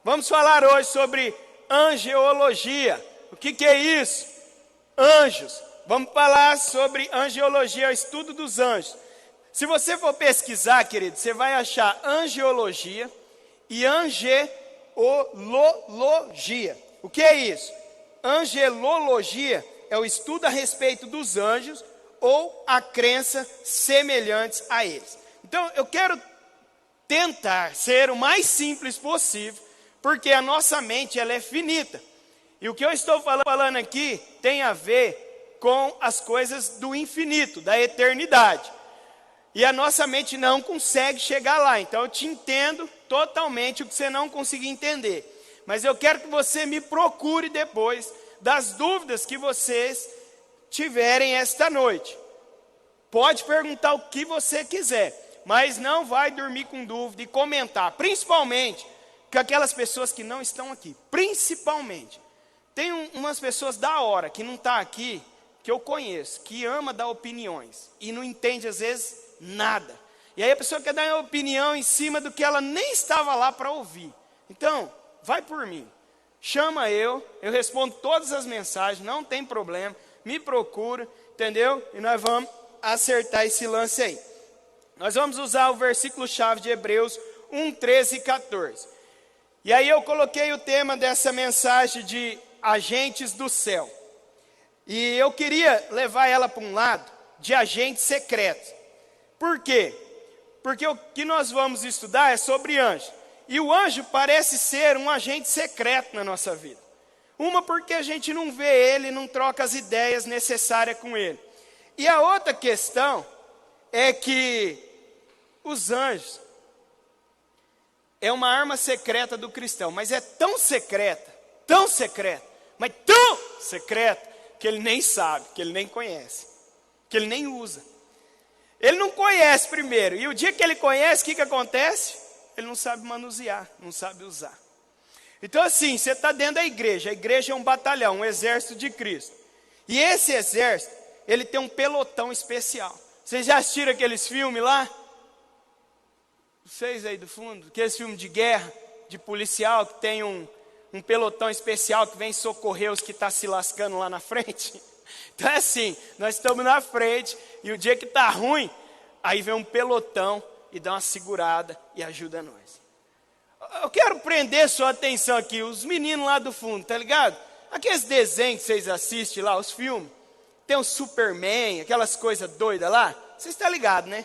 Vamos falar hoje sobre angeologia. O que é isso? Anjos. Vamos falar sobre angeologia, o estudo dos anjos. Se você for pesquisar, querido, você vai achar angeologia e angelologia. O que é isso? Angelologia é o estudo a respeito dos anjos ou a crença semelhantes a eles. Então, eu quero tentar ser o mais simples possível, porque a nossa mente ela é finita. E o que eu estou falando aqui tem a ver com as coisas do infinito, da eternidade. E a nossa mente não consegue chegar lá. Então eu te entendo totalmente o que você não conseguir entender. Mas eu quero que você me procure depois das dúvidas que vocês tiverem esta noite. Pode perguntar o que você quiser, mas não vai dormir com dúvida e comentar, principalmente com aquelas pessoas que não estão aqui. Principalmente. Tem umas pessoas da hora que não estão aqui, que eu conheço, que ama dar opiniões e não entende às vezes nada. E aí a pessoa quer dar uma opinião em cima do que ela nem estava lá para ouvir. Então, vai por mim. Chama eu respondo todas as mensagens, não tem problema. Me procura, entendeu? E nós vamos acertar esse lance aí. Nós vamos usar o versículo-chave de Hebreus 1, 13 e 14. E aí eu coloquei o tema dessa mensagem de agentes do céu. E eu queria levar ela para um lado de agentes secretos. Por quê? Porque o que nós vamos estudar é sobre anjo. E o anjo parece ser um agente secreto na nossa vida. Uma porque a gente não vê ele, não troca as ideias necessárias com ele. E a outra questão é que os anjos é uma arma secreta do cristão. Mas é tão secreta, mas tão secreta, que ele nem sabe, que ele nem conhece, que ele nem usa. Ele não conhece primeiro, e o dia que ele conhece, o que acontece? Ele não sabe manusear, não sabe usar. Então assim, você está dentro da igreja, a igreja é um batalhão, um exército de Cristo. E esse exército, ele tem um pelotão especial. Vocês já assistiram aqueles filmes lá? Vocês aí do fundo, aqueles filmes de guerra, de policial, que tem um pelotão especial que vem socorrer os que estão se lascando lá na frente. Então é assim, nós estamos na frente e o dia que está ruim, aí vem um pelotão e dá uma segurada e ajuda nós. Eu quero prender sua atenção aqui, os meninos lá do fundo, tá ligado? Aqueles desenhos que vocês assistem lá, os filmes, tem o Superman, aquelas coisas doidas lá, vocês estão ligados, né?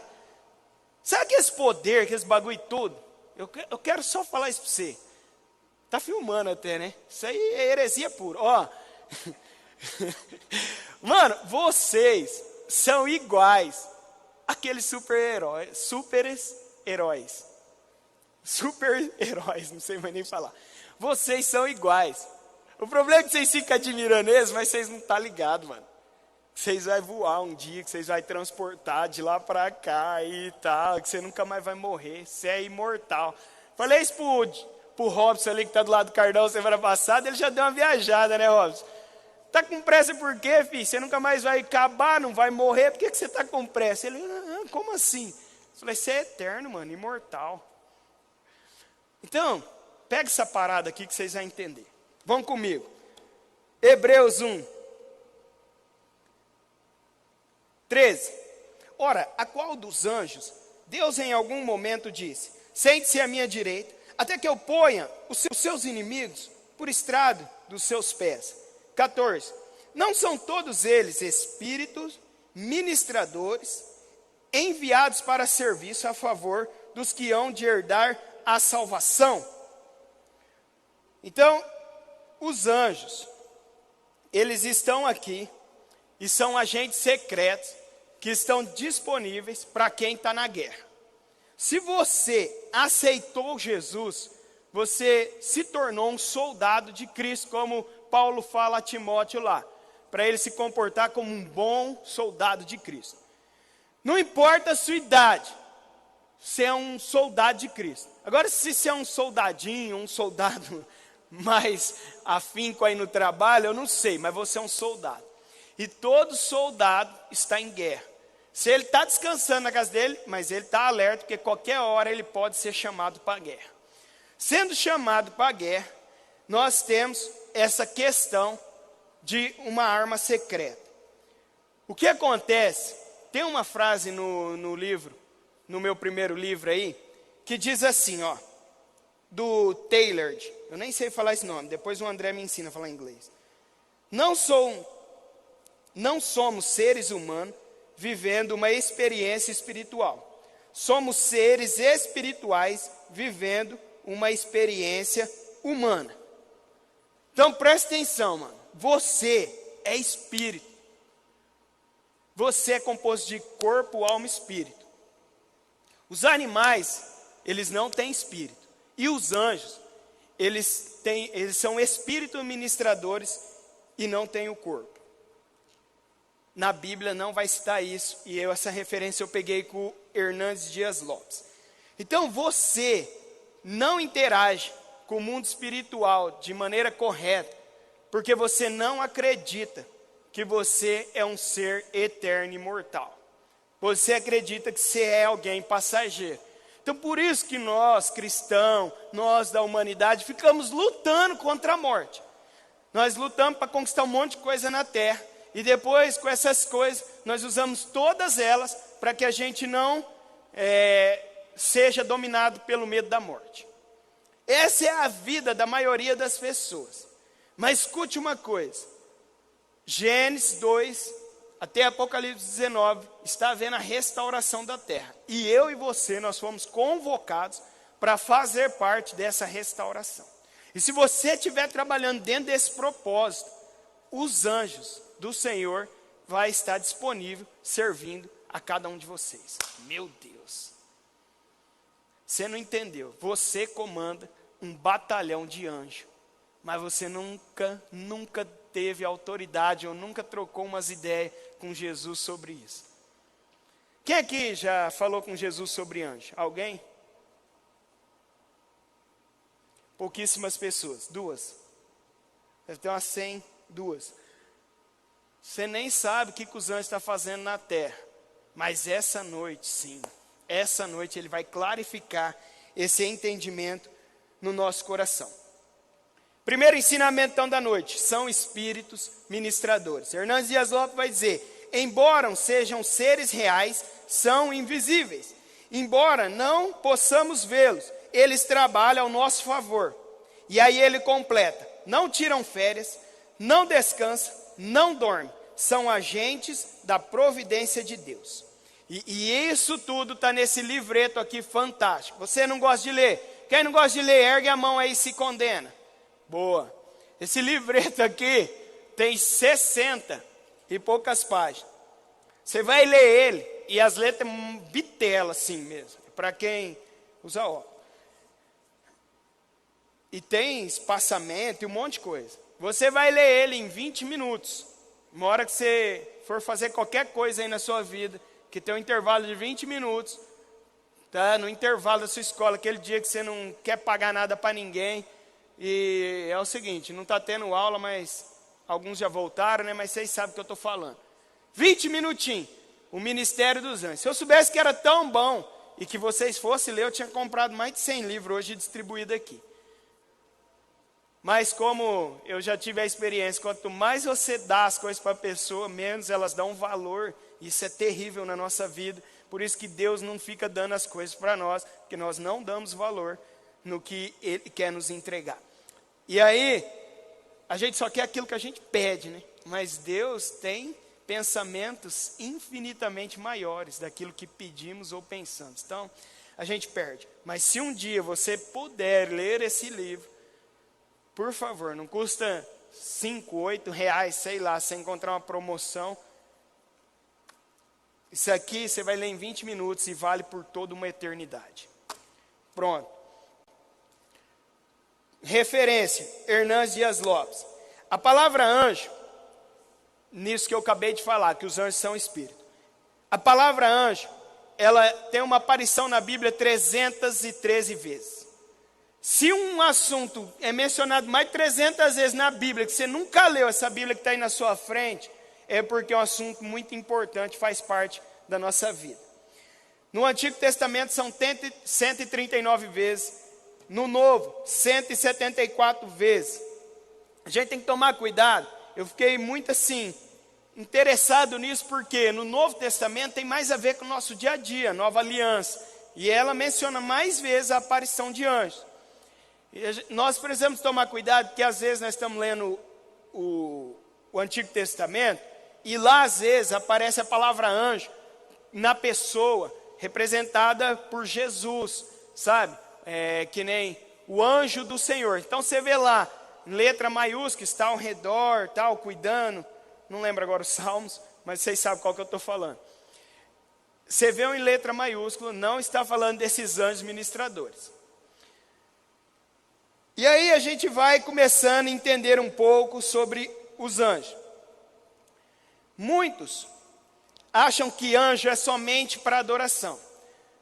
Sabe aqueles poder, aqueles bagulho tudo? Eu quero só falar isso para você. Tá filmando até, né? Isso aí é heresia pura. Ó. Mano, vocês são iguais àqueles super-heróis. Super-heróis, não sei mais nem falar. Vocês são iguais. O problema é que vocês ficam admirando eles, mas vocês não estão ligados, mano. Vocês vão voar um dia, que vocês vão transportar de lá para cá e tal, que você nunca mais vai morrer, você é imortal. Falei isso pro Robson ali que está do lado do Cardão semana passada, ele já deu uma viajada, né, Robson? Tá com pressa por quê, filho? Você nunca mais vai acabar, não vai morrer, por que você tá com pressa? Ele, como assim? Eu falei, você é eterno, mano, imortal. Então, pega essa parada aqui que vocês vão entender. Vão comigo. Hebreus 1. 13. Ora, a qual dos anjos Deus em algum momento disse: sente-se à minha direita, até que eu ponha os seus inimigos por estrado dos seus pés. 14. Não são todos eles espíritos ministradores enviados para serviço a favor dos que hão de herdar a salvação? Então, os anjos, eles estão aqui e são agentes secretos que estão disponíveis para quem está na guerra. Se você aceitou Jesus, você se tornou um soldado de Cristo, como Paulo fala a Timóteo lá, para ele se comportar como um bom soldado de Cristo. Não importa a sua idade, você é um soldado de Cristo. Agora, se você é um soldadinho, um soldado mais afinco aí no trabalho, eu não sei, mas você é um soldado. E todo soldado está em guerra. Se ele está descansando na casa dele, mas ele está alerta, porque qualquer hora ele pode ser chamado para a guerra. Sendo chamado para a guerra, nós temos essa questão de uma arma secreta. O que acontece? Tem uma frase no livro, no meu primeiro livro aí, que diz assim, ó, do Taylor, eu nem sei falar esse nome, depois o André me ensina a falar inglês. Não somos seres humanos vivendo uma experiência espiritual. Somos seres espirituais vivendo uma experiência humana. Então presta atenção, mano. Você é espírito. Você é composto de corpo, alma e espírito. Os animais, eles não têm espírito. E os anjos, eles são espíritos ministradores e não têm o corpo. Na Bíblia não vai citar isso, e essa referência eu peguei com o Hernandes Dias Lopes. Então você não interage com o mundo espiritual de maneira correta, porque você não acredita que você é um ser eterno e imortal. Você acredita que você é alguém passageiro. Então por isso que nós, cristãos, nós da humanidade, ficamos lutando contra a morte. Nós lutamos para conquistar um monte de coisa na terra. E depois, com essas coisas, nós usamos todas elas para que a gente não seja dominado pelo medo da morte. Essa é a vida da maioria das pessoas. Mas escute uma coisa. Gênesis 2 até Apocalipse 19 está havendo a restauração da terra. E eu e você, nós fomos convocados para fazer parte dessa restauração. E se você estiver trabalhando dentro desse propósito, os anjos do Senhor vai estar disponível, servindo a cada um de vocês. Meu Deus. Você não entendeu. Você comanda um batalhão de anjos. Mas você nunca teve autoridade ou nunca trocou umas ideias com Jesus sobre isso. Quem aqui já falou com Jesus sobre anjo? Alguém? Pouquíssimas pessoas. 2. Deve ter umas 100, 2. Você nem sabe o que os anjos estão fazendo na terra. Mas essa noite, sim. Essa noite ele vai clarificar esse entendimento no nosso coração. Primeiro ensinamento então da noite, são espíritos ministradores. Hernandes Dias Lopes vai dizer, embora sejam seres reais, são invisíveis. Embora não possamos vê-los, eles trabalham ao nosso favor. E aí ele completa, não tiram férias, não descansam, não dormem. São agentes da providência de Deus. E isso tudo está nesse livreto aqui fantástico. Você não gosta de ler? Quem não gosta de ler, ergue a mão aí e se condena. Boa. Esse livreto aqui tem 60 e poucas páginas. Você vai ler ele e as letras bitela assim mesmo. Para quem usa óculos. E tem espaçamento e um monte de coisa. Você vai ler ele em 20 minutos. Uma hora que você for fazer qualquer coisa aí na sua vida, que tem um intervalo de 20 minutos, tá? No intervalo da sua escola, aquele dia que você não quer pagar nada para ninguém. E é o seguinte, não está tendo aula, mas alguns já voltaram, né? Mas vocês sabem o que eu estou falando. 20 minutinhos, o Ministério dos Anjos. Se eu soubesse que era tão bom e que vocês fossem ler, eu tinha comprado mais de 100 livros hoje distribuído aqui. Mas como eu já tive a experiência, quanto mais você dá as coisas para a pessoa, menos elas dão valor. Isso é terrível na nossa vida. Por isso que Deus não fica dando as coisas para nós, porque nós não damos valor no que Ele quer nos entregar. E aí, a gente só quer aquilo que a gente pede, né? Mas Deus tem pensamentos infinitamente maiores daquilo que pedimos ou pensamos. Então, a gente perde. Mas se um dia você puder ler esse livro, por favor, não custa 5, 8 reais, sei lá, se encontrar uma promoção. Isso aqui você vai ler em 20 minutos e vale por toda uma eternidade. Pronto. Referência, Hernandes Dias Lopes. A palavra anjo, nisso que eu acabei de falar, que os anjos são espíritos. A palavra anjo, ela tem uma aparição na Bíblia 313 vezes. Se um assunto é mencionado mais de 300 vezes na Bíblia, que você nunca leu essa Bíblia que está aí na sua frente, é porque é um assunto muito importante, faz parte da nossa vida. No Antigo Testamento são 139 vezes No Novo, 174 vezes. A gente tem que tomar cuidado. Eu fiquei muito assim, interessado nisso, porque no Novo Testamento tem mais a ver com o nosso dia a dia, nova aliança. E ela menciona mais vezes a aparição de anjos. Nós precisamos tomar cuidado, porque às vezes nós estamos lendo o Antigo Testamento, e lá às vezes aparece a palavra anjo na pessoa, representada por Jesus, sabe? Que nem o anjo do Senhor. Então você vê lá, em letra maiúscula, está ao redor, tal, cuidando. Não lembro agora os salmos, mas vocês sabem qual que eu estou falando. Você vê em letra maiúscula, não está falando desses anjos ministradores. E aí a gente vai começando a entender um pouco sobre os anjos. Muitos acham que anjo é somente para adoração.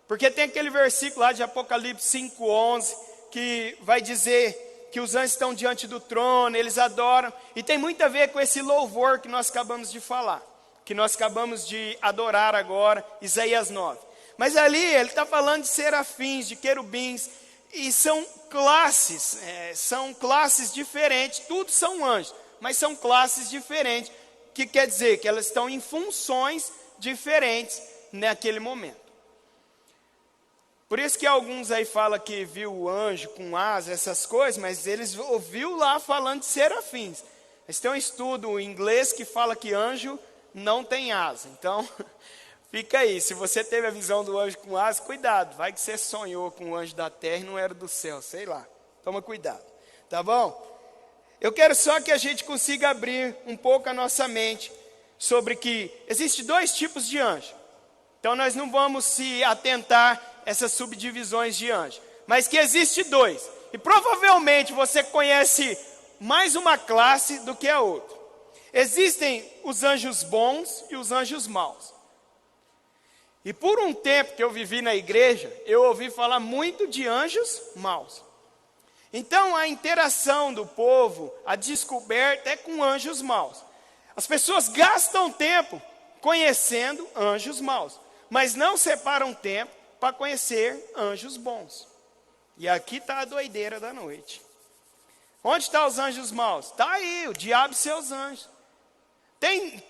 Porque tem aquele versículo lá de Apocalipse 5:11, que vai dizer que os anjos estão diante do trono, eles adoram. E tem muito a ver com esse louvor que nós acabamos de falar, que nós acabamos de adorar agora, Isaías 9. Mas ali ele está falando de serafins, de querubins, e são classes diferentes, tudo são anjos, mas são classes diferentes, que quer dizer que elas estão em funções diferentes naquele momento. Por isso que alguns aí falam que viu o anjo com asa, essas coisas, mas eles ouviu lá falando de serafins. Mas tem um estudo em inglês que fala que anjo não tem asa. Então, fica aí, se você teve a visão do anjo com asa, cuidado. Vai que você sonhou com o anjo da terra e não era do céu, sei lá. Toma cuidado, tá bom? Eu quero só que a gente consiga abrir um pouco a nossa mente sobre que existem dois tipos de anjo. Então nós não vamos se atentar a essas subdivisões de anjo, mas que existe dois. E provavelmente você conhece mais uma classe do que a outra. Existem os anjos bons e os anjos maus. E por um tempo que eu vivi na igreja, eu ouvi falar muito de anjos maus. Então a interação do povo, a descoberta é com anjos maus. As pessoas gastam tempo conhecendo anjos maus, mas não separam tempo para conhecer anjos bons. E aqui está a doideira da noite. Onde estão os anjos maus? Está aí, o diabo e seus anjos.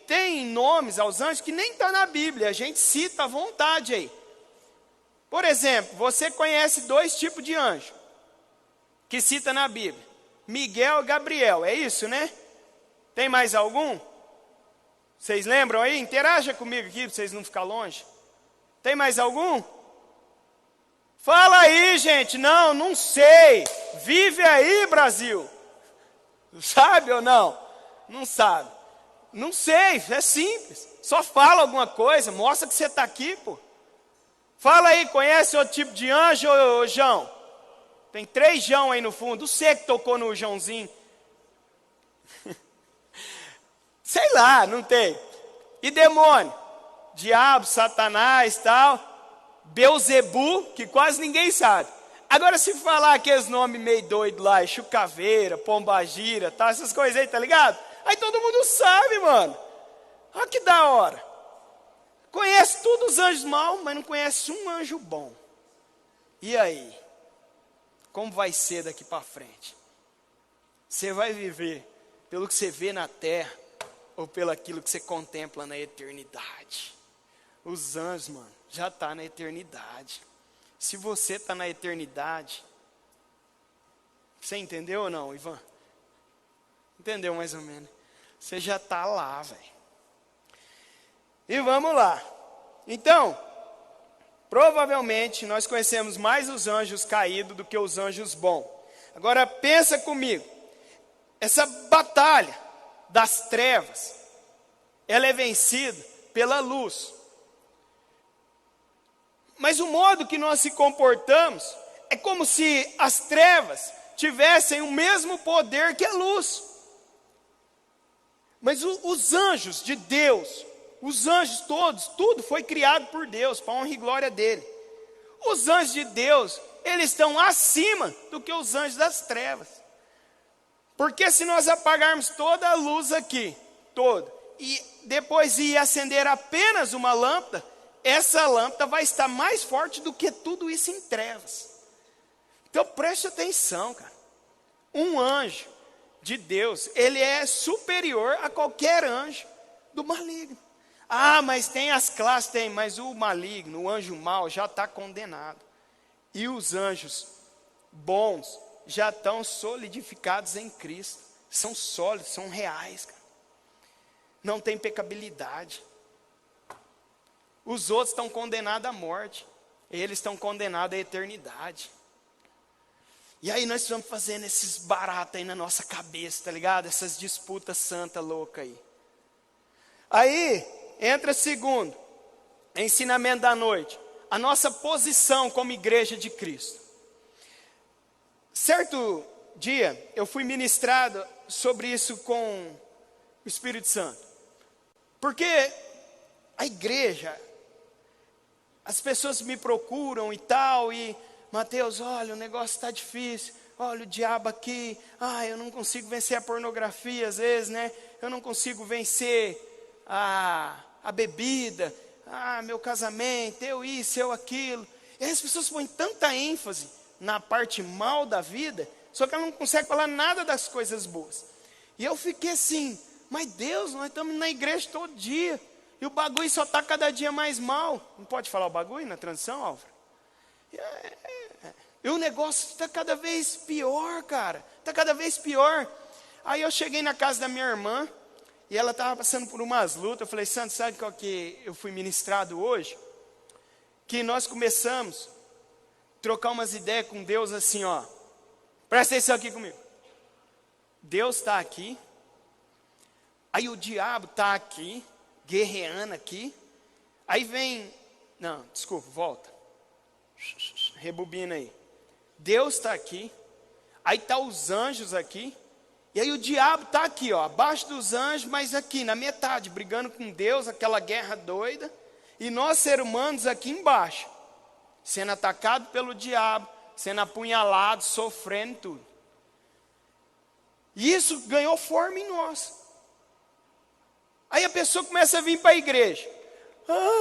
Tem nomes aos anjos que nem está na Bíblia, a gente cita à vontade aí. Por exemplo, você conhece dois tipos de anjo que cita na Bíblia: Miguel e Gabriel, é isso, né? Tem mais algum? Vocês lembram aí? Interaja comigo aqui para vocês não ficarem longe. Tem mais algum? Fala aí, gente. Não sei. Vive aí, Brasil. Sabe ou não? Não sabe. Não sei, é simples. Só fala alguma coisa, mostra que você está aqui, pô. Fala aí, conhece outro tipo de anjo, ô João? Tem 3 João aí no fundo. Você que tocou no Joãozinho. Sei lá, não tem. E demônio? Diabo, Satanás, tal. Beuzebu, que quase ninguém sabe. Agora se falar aqueles nomes meio doidos lá, Chucaveira, Pombagira, tal, essas coisas aí, tá ligado? Aí todo mundo sabe, mano. Olha que da hora. Conhece todos os anjos maus, mas não conhece um anjo bom. E aí? Como vai ser daqui para frente? Você vai viver pelo que você vê na terra ou pelo aquilo que você contempla na eternidade? Os anjos, mano, já está na eternidade. Se você está na eternidade, você entendeu ou não, Ivan? Entendeu mais ou menos? Você já está lá, velho. E vamos lá. Então, provavelmente nós conhecemos mais os anjos caídos do que os anjos bons. Agora pensa comigo. Essa batalha das trevas, ela é vencida pela luz. Mas o modo que nós se comportamos é como se as trevas tivessem o mesmo poder que a luz. Mas os anjos de Deus, os anjos todos, tudo foi criado por Deus, para a honra e glória dele. Os anjos de Deus, eles estão acima do que os anjos das trevas. Porque se nós apagarmos toda a luz aqui, e depois ir acender apenas uma lâmpada, essa lâmpada vai estar mais forte do que tudo isso em trevas. Então preste atenção, cara. Um anjo de Deus, ele é superior a qualquer anjo do maligno. Ah, mas tem as classes, tem, mas o maligno, o anjo mau já está condenado. E os anjos bons já estão solidificados em Cristo. São sólidos, são reais, cara. Não tem pecabilidade. Os outros estão condenados à morte. Eles estão condenados à eternidade. E aí nós estamos fazendo esses baratos aí na nossa cabeça, tá ligado? Essas disputas santa louca aí. Aí, entra segundo, ensinamento da noite. A nossa posição como igreja de Cristo. Certo dia, eu fui ministrado sobre isso com o Espírito Santo. Porque a igreja, as pessoas me procuram e tal, e Mateus, olha, o negócio está difícil, olha o diabo aqui, eu não consigo vencer a pornografia às vezes, né? Eu não consigo vencer a bebida, meu casamento, eu isso, eu aquilo. E aí as pessoas põem tanta ênfase na parte mal da vida, só que ela não consegue falar nada das coisas boas. E eu fiquei assim, mas Deus, nós estamos na igreja todo dia, e o bagulho só está cada dia mais mal. Não pode falar o bagulho na transição, Álvaro? E o negócio está cada vez pior, cara. Está cada vez pior. Aí eu cheguei na casa da minha irmã, e ela estava passando por umas lutas. Eu falei, Santo, sabe qual que eu fui ministrado hoje? Que nós começamos a trocar umas ideias com Deus assim, ó. Presta atenção aqui comigo. Deus está aqui. Aí o diabo está aqui, guerreando aqui. Aí vem... Não, desculpa, volta. Rebobina aí. Deus está aqui. Aí está os anjos aqui. E aí o diabo está aqui, ó, abaixo dos anjos, mas aqui na metade, brigando com Deus, aquela guerra doida. E nós, seres humanos, aqui embaixo, sendo atacado pelo diabo, sendo apunhalado, sofrendo tudo. E isso ganhou forma em nós. Aí a pessoa começa a vir para a igreja.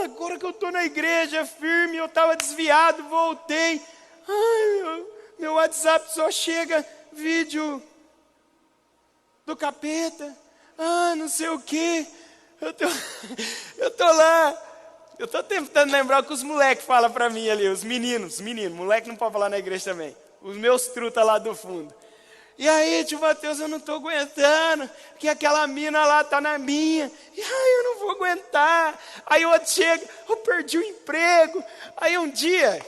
Agora que eu estou na igreja firme, eu estava desviado, voltei. Meu WhatsApp só chega vídeo do capeta, não sei o que, eu tô lá, eu tô tentando lembrar o que os moleques falam para mim ali, os meninos, moleque não pode falar na igreja também, os meus trutas lá do fundo. E aí, tio Mateus, eu não tô aguentando, porque aquela mina lá tá na minha, e eu não vou aguentar. Aí o outro chega, eu perdi o emprego. Aí um dia,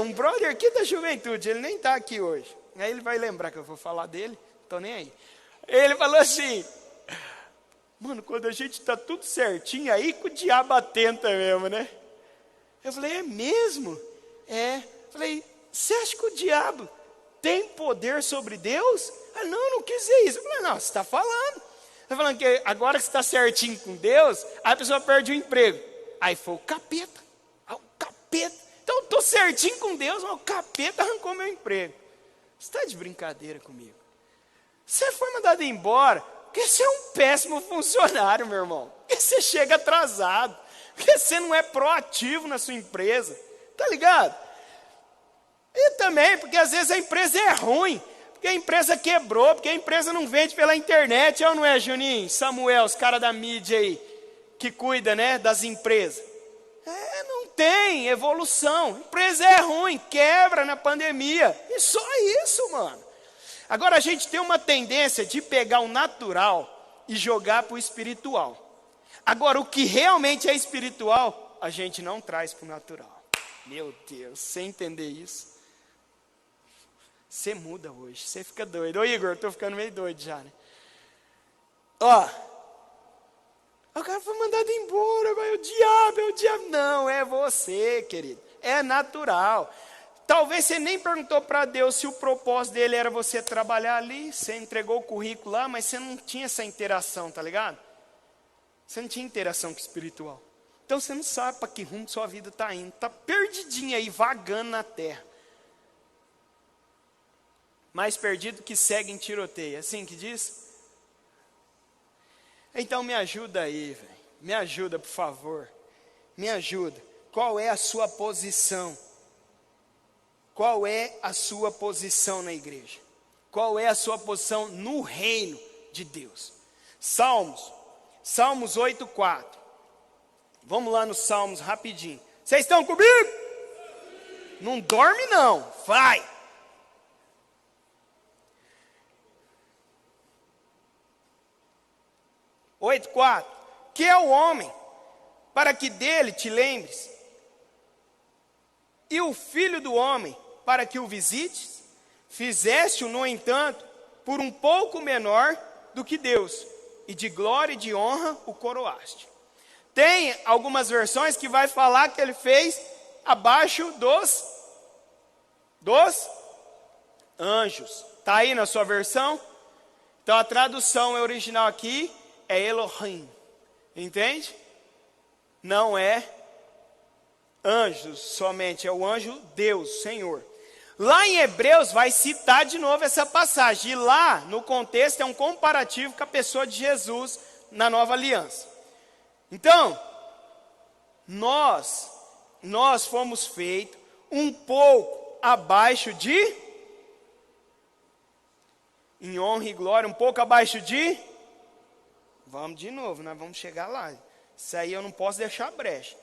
um brother aqui da juventude, ele nem tá aqui hoje, aí ele vai lembrar que eu vou falar dele. Tô nem aí. Ele falou assim, mano, quando a gente tá tudo certinho, aí que o diabo atenta mesmo, né? Eu falei, é mesmo? É. Falei, você acha que o diabo tem poder sobre Deus? Não quis dizer isso. Eu falei, não, você está falando. Está falando que agora que você está certinho com Deus, aí a pessoa perde o emprego. Aí foi o capeta. O capeta. Então eu estou certinho com Deus, mas o capeta arrancou meu emprego. Você está de brincadeira comigo? Você foi mandado embora porque você é um péssimo funcionário, meu irmão. Porque você chega atrasado. Porque você não é proativo na sua empresa. Tá ligado? E também porque às vezes a empresa é ruim. Porque a empresa quebrou. Porque a empresa não vende pela internet. É ou não é, Juninho? Samuel, os caras da mídia aí. Que cuida, né, das empresas. Não tem evolução. A empresa é ruim. Quebra na pandemia. E só isso, mano. Agora a gente tem uma tendência de pegar o natural e jogar para o espiritual. Agora o que realmente é espiritual, a gente não traz para o natural. Meu Deus, você entender isso, você muda hoje, você fica doido. Ô Igor, eu estou ficando meio doido já, né? O cara foi mandado embora, mas é o diabo. Não, é você, querido, é natural. Talvez você nem perguntou para Deus se o propósito dele era você trabalhar ali. Você entregou o currículo lá, mas você não tinha essa interação, tá ligado? Você não tinha interação com o espiritual. Então você não sabe para que rumo sua vida está indo. Está perdidinha aí, vagando na terra. Mais perdido que segue em tiroteio. É assim que diz? Então me ajuda aí, velho. Me ajuda, por favor. Me ajuda. Qual é a sua posição qual é a sua posição na igreja? Qual é a sua posição no reino de Deus? Salmos 8:4. Vamos lá nos Salmos rapidinho. Vocês estão comigo? Não dorme não, vai. Oito, 4. Que é o homem, para que dele te lembres? E o filho do homem, para que o visites? Fizeste-o, no entanto, por um pouco menor do que Deus, e de glória e de honra o coroaste. Tem algumas versões que vai falar que ele fez abaixo dos anjos. Está aí na sua versão? Então a tradução original aqui é Elohim. Entende? Não é anjos somente, é o anjo Deus, Senhor. Lá em Hebreus vai citar de novo essa passagem. E lá, no contexto, é um comparativo com a pessoa de Jesus na nova aliança. Então, nós fomos feitos um pouco abaixo de, em honra e glória, um pouco abaixo de, vamos de novo, nós vamos chegar lá. Isso aí eu não posso deixar brecha.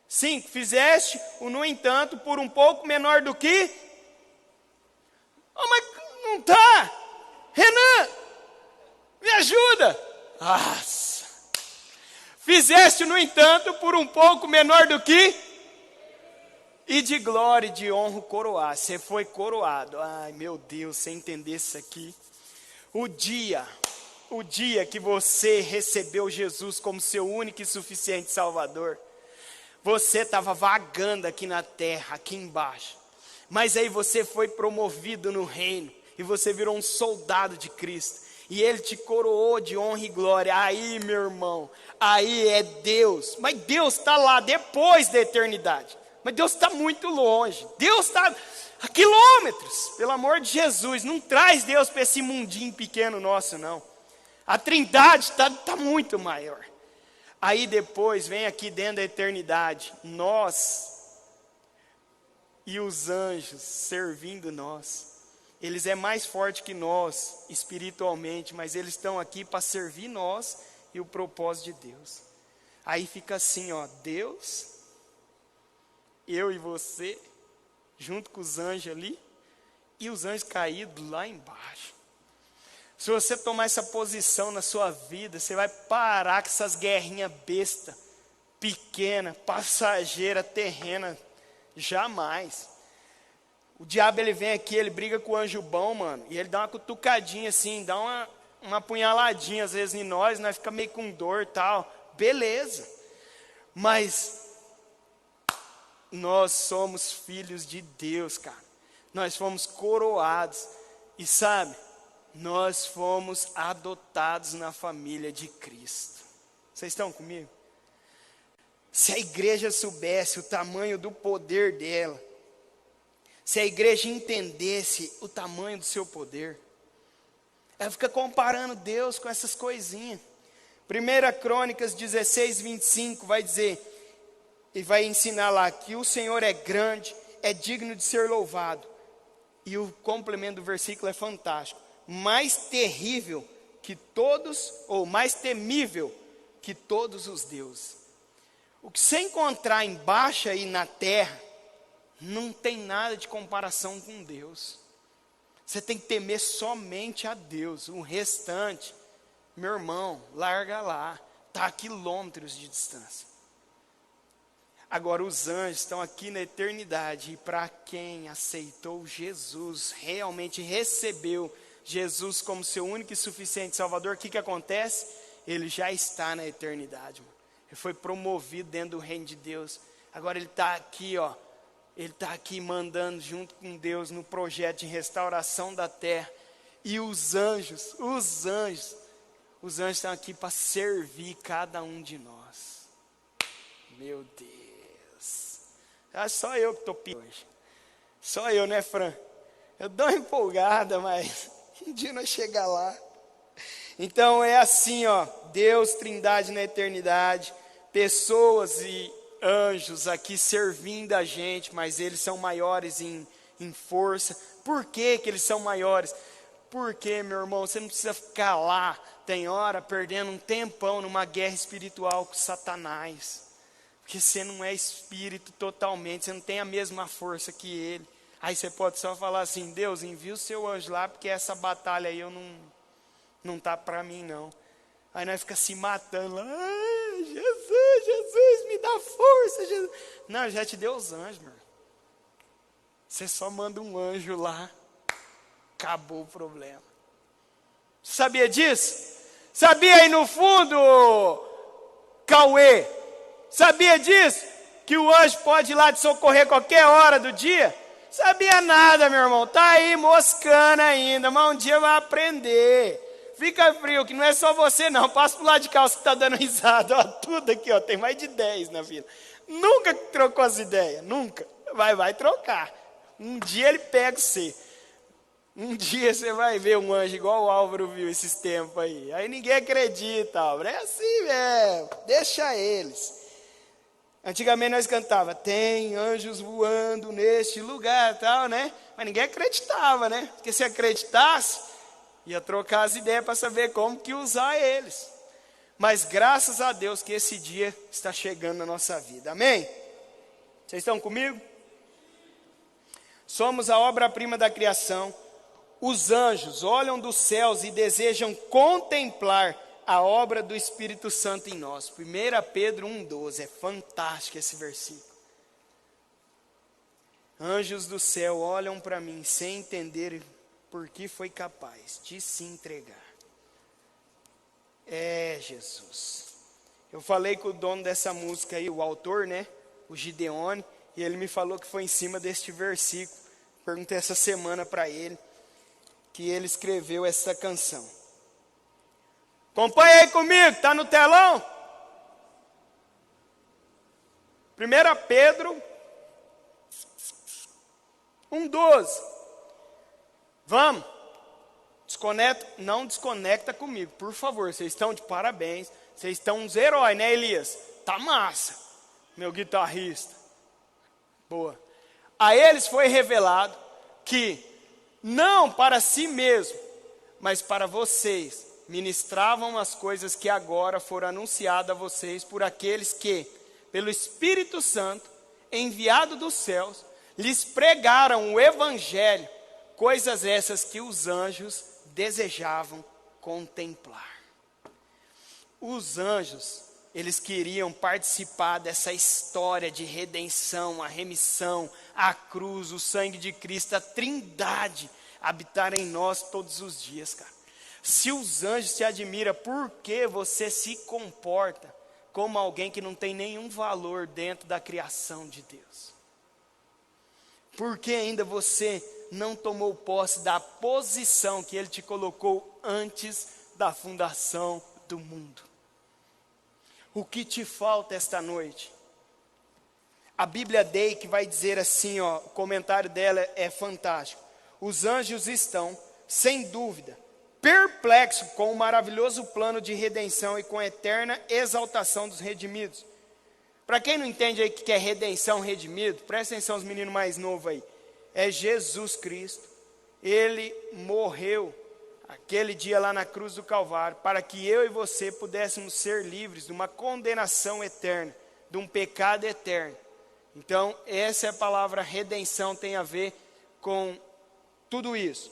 5, fizeste o, no entanto, por um pouco menor do que, mas não está, Renan, me ajuda. Nossa. Fizeste, no entanto, por um pouco menor do que, e de glória e de honra coroar. Você foi coroado. Ai, meu Deus, você entender isso aqui. O dia que você recebeu Jesus como seu único e suficiente Salvador, você estava vagando aqui na terra, aqui embaixo. Mas aí você foi promovido no reino, e você virou um soldado de Cristo. E Ele te coroou de honra e glória. Aí, meu irmão, aí é Deus. Mas Deus está lá depois da eternidade. Mas Deus está muito longe. Deus está a quilômetros. Pelo amor de Jesus, não traz Deus para esse mundinho pequeno nosso, não. A Trindade está muito maior. Aí depois, vem aqui dentro da eternidade, nós e os anjos servindo nós. Eles é mais forte que nós espiritualmente, mas eles estão aqui para servir nós e o propósito de Deus. Aí fica assim, ó, Deus, eu e você, junto com os anjos ali, e os anjos caídos lá embaixo. Se você tomar essa posição na sua vida, você vai parar com essas guerrinhas besta, pequena, passageira, terrena, jamais. O diabo, ele vem aqui, ele briga com o anjo bom, mano, e ele dá uma cutucadinha assim, dá uma apunhaladinha às vezes em nós fica meio com dor e tal, beleza. Mas nós somos filhos de Deus, cara. Nós fomos coroados, e sabe, nós fomos adotados na família de Cristo. Vocês estão comigo? Se a igreja soubesse o tamanho do poder dela, se a igreja entendesse o tamanho do seu poder, ela fica comparando Deus com essas coisinhas. 1 Crônicas 16:25 vai dizer, e vai ensinar lá, que o Senhor é grande, é digno de ser louvado. E o complemento do versículo é fantástico. Mais terrível que todos, ou mais temível que todos os deuses. O que você encontrar embaixo aí na terra, não tem nada de comparação com Deus. Você tem que temer somente a Deus. O restante, meu irmão, larga lá. Está a quilômetros de distância. Agora os anjos estão aqui na eternidade. E para quem aceitou Jesus, realmente recebeu Jesus como seu único e suficiente Salvador, o que acontece? Ele já está na eternidade, mano. Ele foi promovido dentro do reino de Deus. Agora ele está aqui, ó. Ele está aqui mandando junto com Deus no projeto de restauração da terra. E os anjos estão aqui para servir cada um de nós. Meu Deus. É só eu que estou pior hoje. Só eu, né, Fran? Eu dou uma empolgada, mas um dia nós chegar lá. Então é assim, ó. Deus, Trindade na eternidade. Pessoas e anjos aqui servindo a gente, mas eles são maiores em em força. Por que que eles são maiores? Porque, meu irmão, você não precisa ficar lá, tem hora, perdendo um tempão numa guerra espiritual com Satanás. Porque você não é espírito totalmente, você não tem a mesma força que ele. Aí você pode só falar assim, Deus, envia o seu anjo lá, porque essa batalha aí não tá para mim não. Aí nós ficamos se matando lá, Jesus, me dá força, Jesus. Não, já te deu os anjos, meu irmão. Você só manda um anjo lá, acabou o problema. Sabia disso? Sabia aí no fundo, Cauê? Sabia disso? Que o anjo pode ir lá te socorrer qualquer hora do dia? Sabia nada, meu irmão. Tá aí moscando ainda, mas um dia vai aprender. Fica frio, que não é só você não. Passa pro lado de cá, você que tá dando risada. Ó, tudo aqui, ó, tem mais de 10 na fila. Nunca trocou as ideias, nunca. Vai trocar. Um dia ele pega você. Um dia você vai ver um anjo igual o Álvaro viu esses tempos aí. Aí ninguém acredita, Álvaro. É assim mesmo, deixa eles. Antigamente nós cantava, tem anjos voando neste lugar e tal, né? Mas ninguém acreditava, né? Porque se acreditasse, ia trocar as ideias para saber como que usar eles. Mas graças a Deus que esse dia está chegando na nossa vida. Amém? Vocês estão comigo? Somos a obra-prima da criação. Os anjos olham dos céus e desejam contemplar a obra do Espírito Santo em nós. 1 Pedro 1,12, é fantástico esse versículo. Anjos do céu olham para mim sem entender por que foi capaz de se entregar. É Jesus. Eu falei com o dono dessa música aí, o autor, né? O Gideone, e ele me falou que foi em cima deste versículo. Perguntei essa semana para ele, que ele escreveu essa canção. Acompanha aí comigo, está no telão? 1 Pedro 1,12. Vamos. Não desconecta comigo, por favor. Vocês estão de parabéns. Vocês estão uns heróis, né, Elias? Tá massa, meu guitarrista. Boa. A eles foi revelado que, não para si mesmo, mas para vocês, ministravam as coisas que agora foram anunciadas a vocês por aqueles que, pelo Espírito Santo, enviado dos céus, lhes pregaram o Evangelho, coisas essas que os anjos desejavam contemplar. Os anjos, eles queriam participar dessa história de redenção, a remissão, a cruz, o sangue de Cristo, a trindade habitar em nós todos os dias, cara. Se os anjos te admiram, por que você se comporta como alguém que não tem nenhum valor dentro da criação de Deus? Por que ainda você não tomou posse da posição que Ele te colocou antes da fundação do mundo? O que te falta esta noite? A Bíblia Day que vai dizer assim, ó, o comentário dela é fantástico. Os anjos estão, sem dúvida, perplexos com o maravilhoso plano de redenção e com a eterna exaltação dos redimidos. Para quem não entende aí o que é redenção, redimido, presta atenção os meninos mais novos aí. É Jesus Cristo. Ele morreu aquele dia lá na cruz do Calvário, para que eu e você pudéssemos ser livres de uma condenação eterna, de um pecado eterno. Então, essa é a palavra redenção, tem a ver com tudo isso.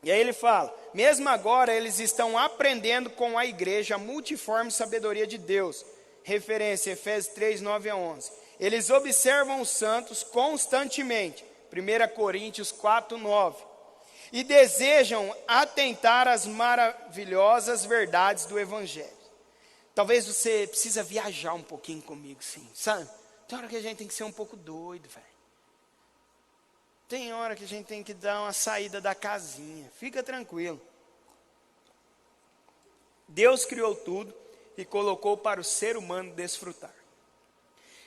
E aí ele fala, mesmo agora eles estão aprendendo com a igreja a multiforme sabedoria de Deus. Referência, Efésios 3, 9 a 11. Eles observam os santos constantemente. 1 Coríntios 4, 9. E desejam atentar às maravilhosas verdades do Evangelho. Talvez você precisa viajar um pouquinho comigo, sim, sabe? Tem hora que a gente tem que ser um pouco doido, velho. Tem hora que a gente tem que dar uma saída da casinha. Fica tranquilo. Deus criou tudo e colocou para o ser humano desfrutar.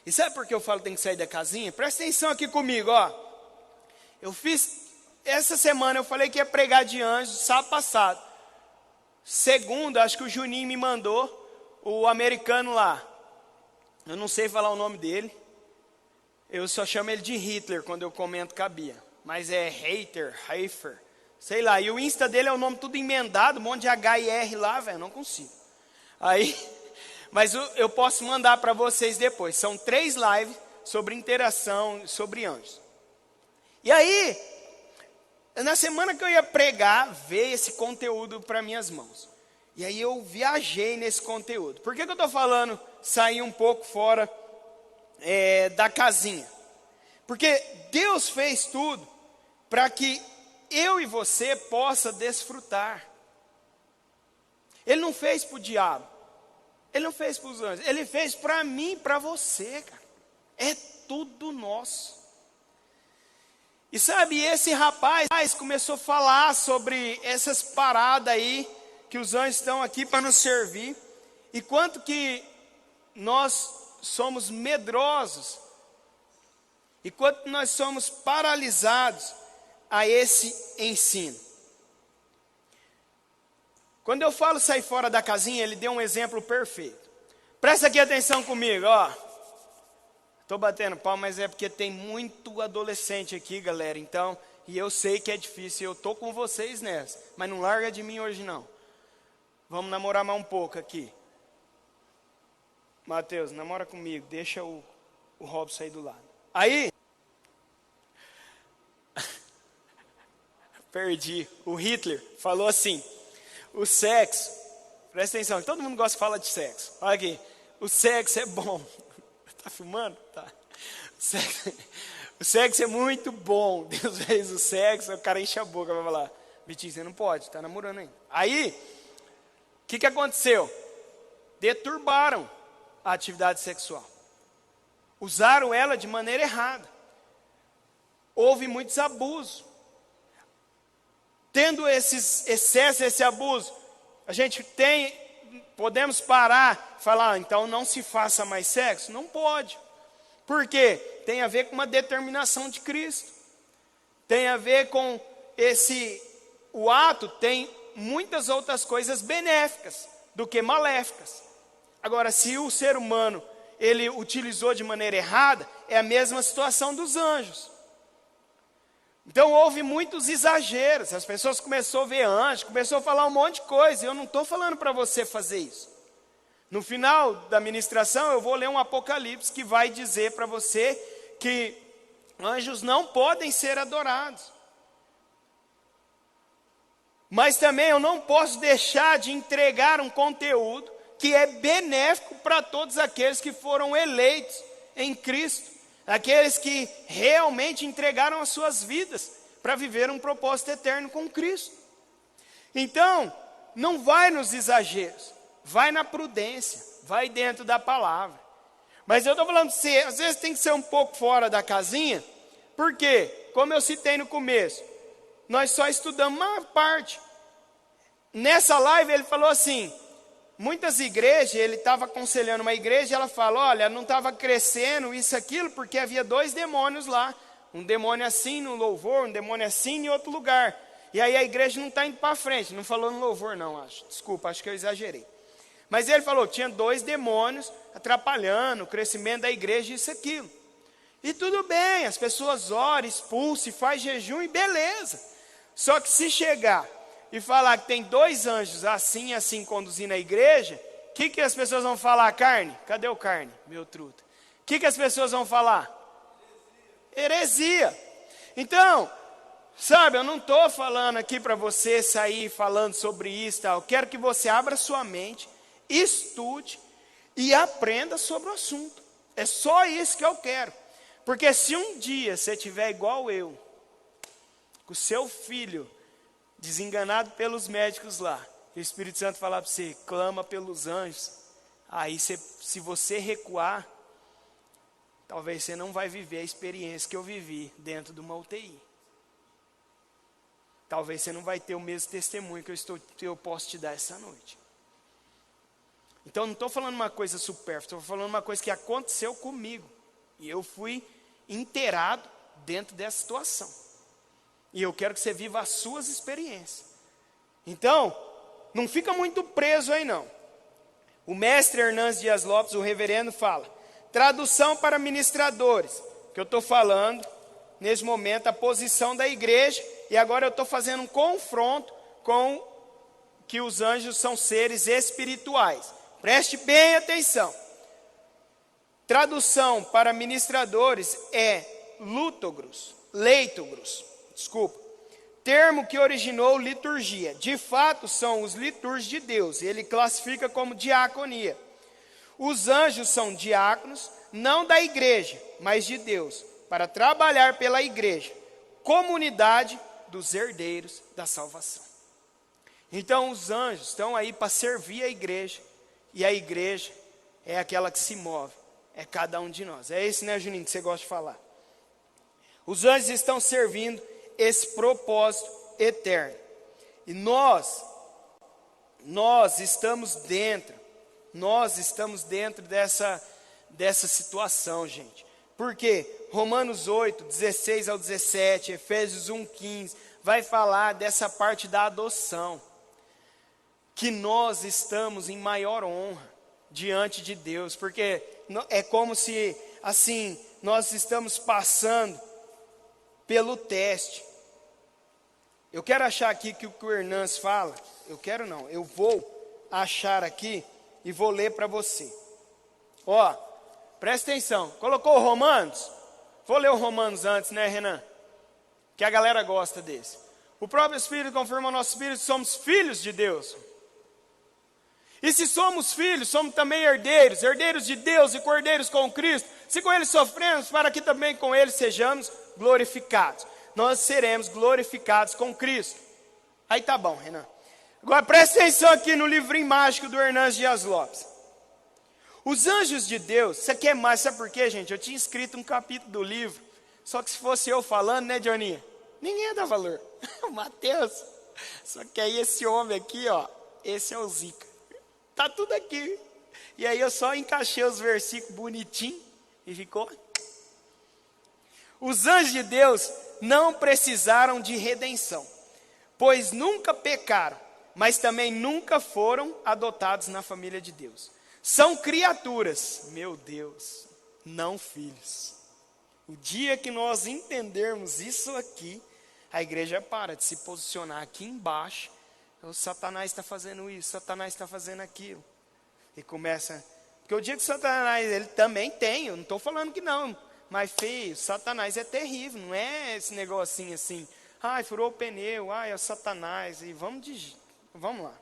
E sabe por que eu falo que tem que sair da casinha? Presta atenção aqui comigo, ó. Essa semana eu falei que ia pregar de anjos, sábado passado. Segunda, acho que o Juninho me mandou, o americano lá. Eu não sei falar o nome dele. Eu só chamo ele de Hitler quando eu comento com a Bia. mas é Heifer, sei lá. E o Insta dele é o nome tudo emendado, um monte de H e R lá, velho, não consigo. Aí, mas eu posso mandar para vocês depois. São 3 lives sobre interação, sobre anjos. E aí, na semana que eu ia pregar, veio esse conteúdo para minhas mãos. E aí eu viajei nesse conteúdo. Por que eu estou falando sair um pouco fora da casinha? Porque Deus fez tudo para que eu e você possa desfrutar. Ele não fez para o diabo. Ele não fez para os anjos. Ele fez para mim e para você, cara. É tudo nosso. E sabe, esse rapaz começou a falar sobre essas paradas aí, que os anjos estão aqui para nos servir, e quanto que nós somos medrosos, e quanto nós somos paralisados a esse ensino. Quando eu falo sair fora da casinha, ele deu um exemplo perfeito. Presta aqui atenção comigo, ó. Estou batendo palma, mas é porque tem muito adolescente aqui, galera. Então, e eu sei que é difícil, eu estou com vocês nessa. Mas não larga de mim hoje, não. Vamos namorar mais um pouco aqui. Mateus, namora comigo, deixa o Rob sair do lado. Aí, perdi. O Hitler falou assim, o sexo, presta atenção, todo mundo gosta de falar de sexo. Olha aqui, o sexo é bom. Tá filmando? Tá. O sexo é muito bom. Deus fez o sexo, o cara enche a boca, vai falar, Vitinho, você não pode, tá namorando ainda. Aí, o que aconteceu? Deturbaram a atividade sexual. Usaram ela de maneira errada. Houve muitos abusos. Tendo esses excessos, esse abuso, a gente podemos parar e falar, então não se faça mais sexo? Não pode. Por quê? Tem a ver com uma determinação de Cristo. Tem a ver com o ato tem muitas outras coisas benéficas do que maléficas. Agora, se o ser humano, ele utilizou de maneira errada, é a mesma situação dos anjos. Então houve muitos exageros, as pessoas começaram a ver anjos, começou a falar um monte de coisa, e eu não estou falando para você fazer isso. No final da ministração eu vou ler um Apocalipse que vai dizer para você que anjos não podem ser adorados. Mas também eu não posso deixar de entregar um conteúdo que é benéfico para todos aqueles que foram eleitos em Cristo. Aqueles que realmente entregaram as suas vidas para viver um propósito eterno com Cristo. Então, não vai nos exageros, vai na prudência, vai dentro da palavra. Mas eu estou falando para você, às vezes tem que ser um pouco fora da casinha, porque, como eu citei no começo, nós só estudamos uma parte. Nessa live ele falou assim, muitas igrejas, ele estava aconselhando uma igreja, e ela falou, olha, não estava crescendo isso, aquilo, porque havia 2 demônios lá. Um demônio assim no louvor, um demônio assim em outro lugar. E aí a igreja não está indo para frente. Não falou no louvor não, acho. Desculpa, acho que eu exagerei. Mas ele falou, tinha 2 demônios atrapalhando o crescimento da igreja, isso, aquilo. E tudo bem, as pessoas oram, expulsam, faz jejum e beleza. Só que se chegar e falar que tem 2 anjos assim assim conduzindo a igreja, o que as pessoas vão falar? Carne? Cadê o carne, meu truta? O que as pessoas vão falar? Heresia. Então, sabe, eu não estou falando aqui para você sair falando sobre isso, tal. Eu quero que você abra sua mente, estude e aprenda sobre o assunto. É só isso que eu quero. Porque se um dia você tiver igual eu, com o seu filho desenganado pelos médicos lá, e o Espírito Santo falar para você, clama pelos anjos, aí se você recuar, talvez você não vai viver a experiência que eu vivi dentro de uma UTI. Talvez você não vai ter o mesmo testemunho que eu posso te dar essa noite. Então não estou falando uma coisa supérflua, estou falando uma coisa que aconteceu comigo. E eu fui inteirado dentro dessa situação. E eu quero que você viva as suas experiências. Então, não fica muito preso aí não. O mestre Hernandes Dias Lopes, o reverendo, fala, tradução para ministradores. O que eu estou falando nesse momento, a posição da igreja, e agora eu estou fazendo um confronto com que os anjos são seres espirituais. Preste bem atenção. Tradução para ministradores é leitogros, termo que originou liturgia. De fato, são os liturgos de Deus, ele classifica como diaconia. Os anjos são diáconos, não da igreja, mas de Deus, para trabalhar pela igreja, comunidade dos herdeiros da salvação. Então os anjos estão aí para servir a igreja, e a igreja é aquela que se move, é cada um de nós. É esse, né, Juninho, que você gosta de falar. Os anjos estão servindo esse propósito eterno. E nós estamos dentro dessa situação, gente. Porque Romanos 8, 16 ao 17, Efésios 1, 15, vai falar dessa parte da adoção. Que nós estamos em maior honra diante de Deus. Porque é como se, assim, nós estamos passando pelo teste. Eu quero achar aqui que o que o Hernandes fala. Eu vou achar aqui e vou ler para você. Ó, presta atenção. Colocou o Romanos? Vou ler o Romanos antes, né, Renan? Que a galera gosta desse. O próprio Espírito confirma ao nosso Espírito que somos filhos de Deus. E se somos filhos, somos também herdeiros, herdeiros de Deus e cordeiros com Cristo. Se com Ele sofremos, para que também com Ele sejamos glorificados. Nós seremos glorificados com Cristo. Aí tá bom, Renan. Agora presta atenção aqui no livrinho mágico do Hernandes Dias Lopes. Os anjos de Deus, isso aqui é mais, sabe por quê, gente? Eu tinha escrito um capítulo do livro, só que se fosse eu falando, né, Johnny? Ninguém ia dar valor. O Mateus. Só que aí esse homem aqui, ó, esse é o Zica. Tá tudo aqui. E aí eu só encaixei os versículos bonitinho e ficou. Os anjos de Deus não precisaram de redenção, pois nunca pecaram, mas também nunca foram adotados na família de Deus. São criaturas, meu Deus, não filhos. O dia que nós entendermos isso aqui, a igreja para de se posicionar aqui embaixo. O Satanás está fazendo isso, Satanás está fazendo aquilo. E começa, porque o dia que o Satanás, ele também tem, eu não estou falando que não. Mas feio, Satanás é terrível, não é esse negocinho assim. Ai, furou o pneu, ai, é o Satanás. E vamos lá.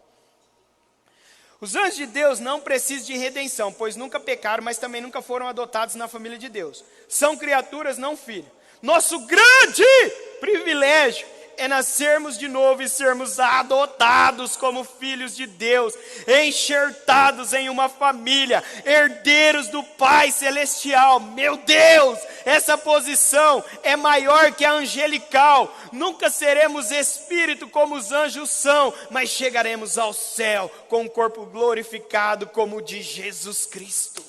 Os anjos de Deus não precisam de redenção, pois nunca pecaram, mas também nunca foram adotados na família de Deus. São criaturas, não filhos. Nosso grande privilégio é nascermos de novo e sermos adotados como filhos de Deus, enxertados em uma família, herdeiros do Pai Celestial. Meu Deus, essa posição é maior que a angelical. Nunca seremos espírito como os anjos são, mas chegaremos ao céu com um corpo glorificado como o de Jesus Cristo.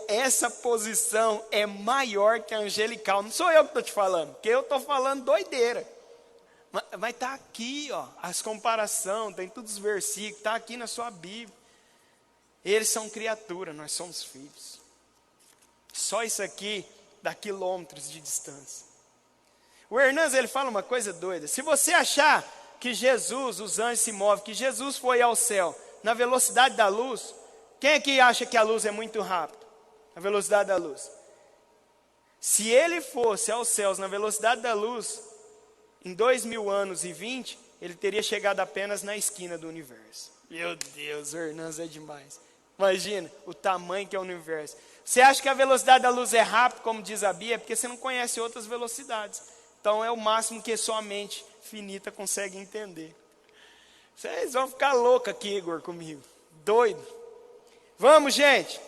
Essa posição é maior que a angelical. Não sou eu que estou te falando, porque eu estou falando doideira. Mas está aqui, ó, as comparações, tem todos os versículos, está aqui na sua Bíblia. Eles são criaturas, nós somos filhos. Só isso aqui dá quilômetros de distância. O Hernandes, ele fala uma coisa doida. Se você achar que Jesus, os anjos se movem, que Jesus foi ao céu na velocidade da luz, quem é que acha que a luz é muito rápida? A velocidade da luz. Se ele fosse aos céus na velocidade da luz, em 2000 anos e 20, ele teria chegado apenas na esquina do universo. Meu Deus, o Hernandes é demais. Imagina o tamanho que é o universo. Você acha que a velocidade da luz é rápida, como diz a Bíblia, é porque você não conhece outras velocidades. Então é o máximo que sua mente finita consegue entender. Vocês vão ficar loucos aqui, Igor, comigo. Doido. Vamos, gente.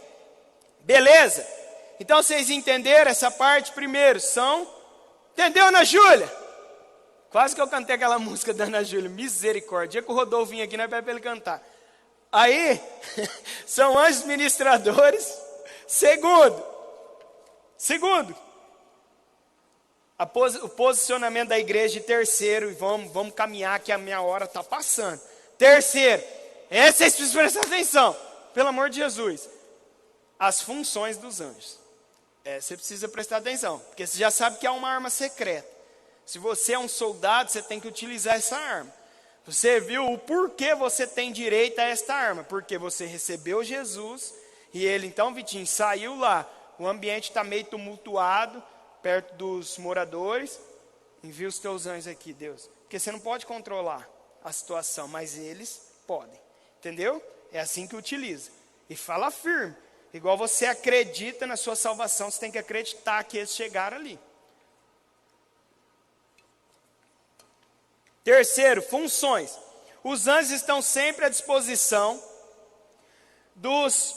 Beleza? Então vocês entenderam essa parte primeiro. Entendeu, Ana Júlia? Quase que eu cantei aquela música da Ana Júlia. Misericórdia. O dia que o Rodolfo vinha aqui, não é para ele cantar. Aí, são anjos ministradores. Segundo, o posicionamento da igreja. E terceiro, e vamos caminhar que a minha hora está passando. Terceiro, essa vocês precisam prestar atenção. Pelo amor de Jesus, as funções dos anjos. Você precisa prestar atenção, porque você já sabe que é uma arma secreta. Se você é um soldado, você tem que utilizar essa arma. Você viu o porquê você tem direito a esta arma? Porque você recebeu Jesus e ele, então, Vitinho, saiu lá. O ambiente está meio tumultuado, perto dos moradores. Envia os teus anjos aqui, Deus. Porque você não pode controlar a situação, mas eles podem. Entendeu? É assim que utiliza. E fala firme. Igual você acredita na sua salvação, você tem que acreditar que eles chegaram ali. Terceiro, funções. Os anjos estão sempre à disposição dos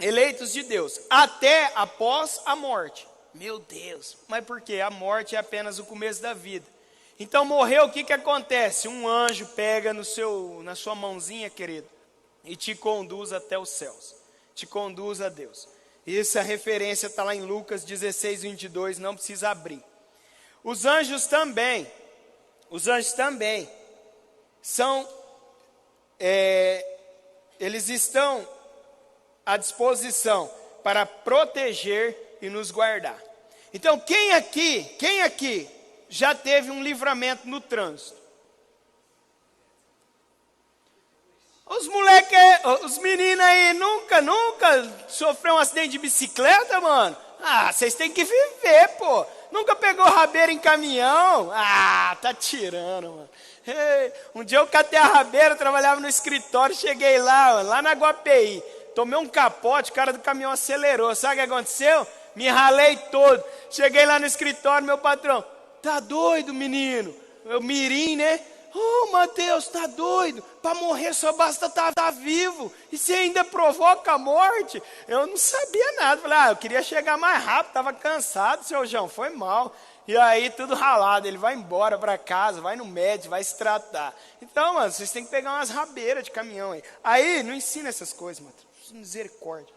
eleitos de Deus, até após a morte. Meu Deus, mas por quê? A morte é apenas o começo da vida. Então morreu, o que acontece? Um anjo pega na sua mãozinha, querido, e te conduz até os céus. Te conduz a Deus. Essa referência está lá em Lucas 16, 22, não precisa abrir. Os anjos também são, eles estão à disposição para proteger e nos guardar. Então, quem aqui já teve um livramento no trânsito? Os meninos aí nunca sofreu um acidente de bicicleta, mano? Vocês têm que viver, pô. Nunca pegou rabeira em caminhão? Tá tirando, mano. Um dia eu catei a rabeira, trabalhava no escritório, cheguei lá na Guapi. Tomei um capote, o cara do caminhão acelerou. Sabe o que aconteceu? Me ralei todo. Cheguei lá no escritório, meu patrão, tá doido, menino? Eu mirim, né? Mateus, tá doido? Para morrer só basta tá vivo. E você ainda provoca a morte? Eu não sabia nada. Falei, eu queria chegar mais rápido, tava cansado, seu João, foi mal. E aí, tudo ralado, ele vai embora para casa, vai no médico, vai se tratar. Então, mano, vocês têm que pegar umas rabeiras de caminhão aí. Aí, não ensina essas coisas, mano. Misericórdia.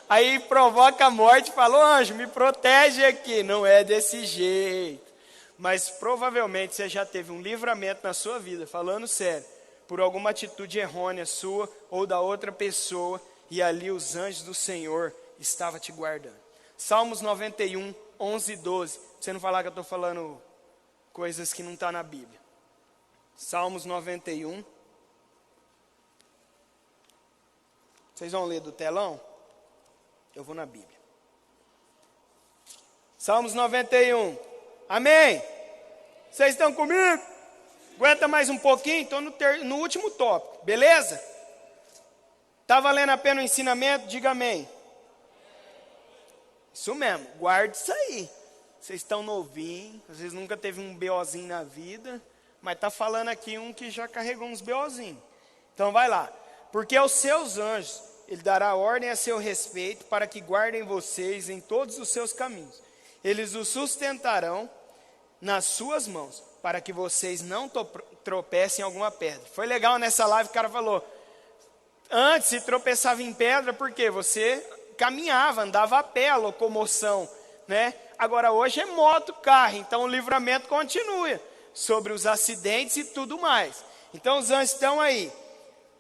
Aí provoca a morte, falou, anjo, me protege aqui. Não é desse jeito. Mas provavelmente você já teve um livramento na sua vida, falando sério, por alguma atitude errônea sua ou da outra pessoa, e ali os anjos do Senhor estavam te guardando. Salmos 91, 11 e 12. Pra você não falar que eu estou falando coisas que não estão na Bíblia. Salmos 91. Vocês vão ler do telão? Eu vou na Bíblia. Salmos 91. Amém? Vocês estão comigo? Aguenta mais um pouquinho, estou no último tópico, beleza? Está valendo a pena o ensinamento? Diga amém. Isso mesmo, guarde isso aí. Vocês estão novinhos, às vezes nunca teve um BOzinho na vida, mas está falando aqui um que já carregou uns BOzinhos. Então vai lá. Porque aos seus anjos ele dará ordem a seu respeito para que guardem vocês em todos os seus caminhos. Eles os sustentarão nas suas mãos, para que vocês não tropecem em alguma pedra. Foi legal nessa live, o cara falou, antes se tropeçava em pedra, porque você caminhava, andava a pé, a locomoção, né? Agora hoje é moto, carro, então o livramento continua, sobre os acidentes e tudo mais. Então os anjos estão aí.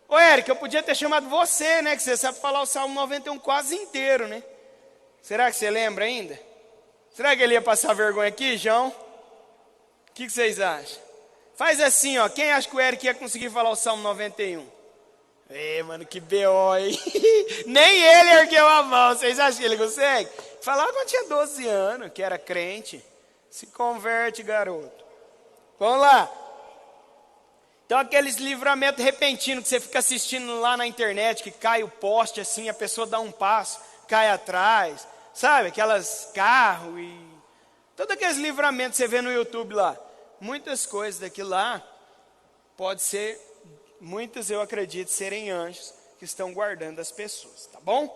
Ô Érico, eu podia ter chamado você, né? Que você sabe falar o Salmo 91 quase inteiro, né? Será que você lembra ainda? Será que ele ia passar vergonha aqui, João? O que vocês acham? Faz assim, ó. Quem acha que o Eric ia conseguir falar o Salmo 91? Mano, que B.O., hein? Nem ele ergueu a mão. Vocês acham que ele consegue? Falava quando tinha 12 anos, que era crente. Se converte, garoto. Vamos lá. Então, aqueles livramentos repentinos que você fica assistindo lá na internet, que cai o poste assim, a pessoa dá um passo, cai atrás. Sabe? Aquelas carros e... Todos aqueles livramentos que você vê no YouTube lá. Muitas coisas daquilo lá, pode ser, muitas eu acredito serem anjos que estão guardando as pessoas, tá bom?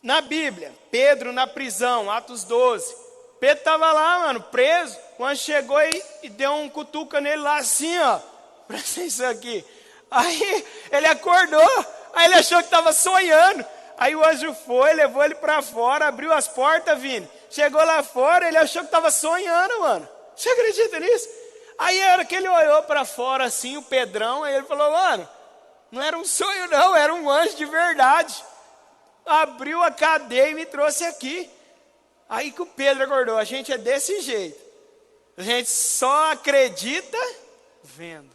Na Bíblia, Pedro na prisão, Atos 12. Pedro estava lá, mano, preso. O anjo chegou e deu um cutuca nele lá assim, ó. Presta atenção aqui. Aí ele acordou, aí ele achou que estava sonhando. Aí o anjo foi, levou ele para fora, abriu as portas, Vini. Chegou lá fora, ele achou que estava sonhando, mano. Você acredita nisso? Aí era que ele olhou para fora assim, o Pedrão, aí ele falou, mano, não era um sonho não, era um anjo de verdade. abriu a cadeia e me trouxe aqui. Aí que o Pedro acordou, a gente é desse jeito. A gente só acredita vendo,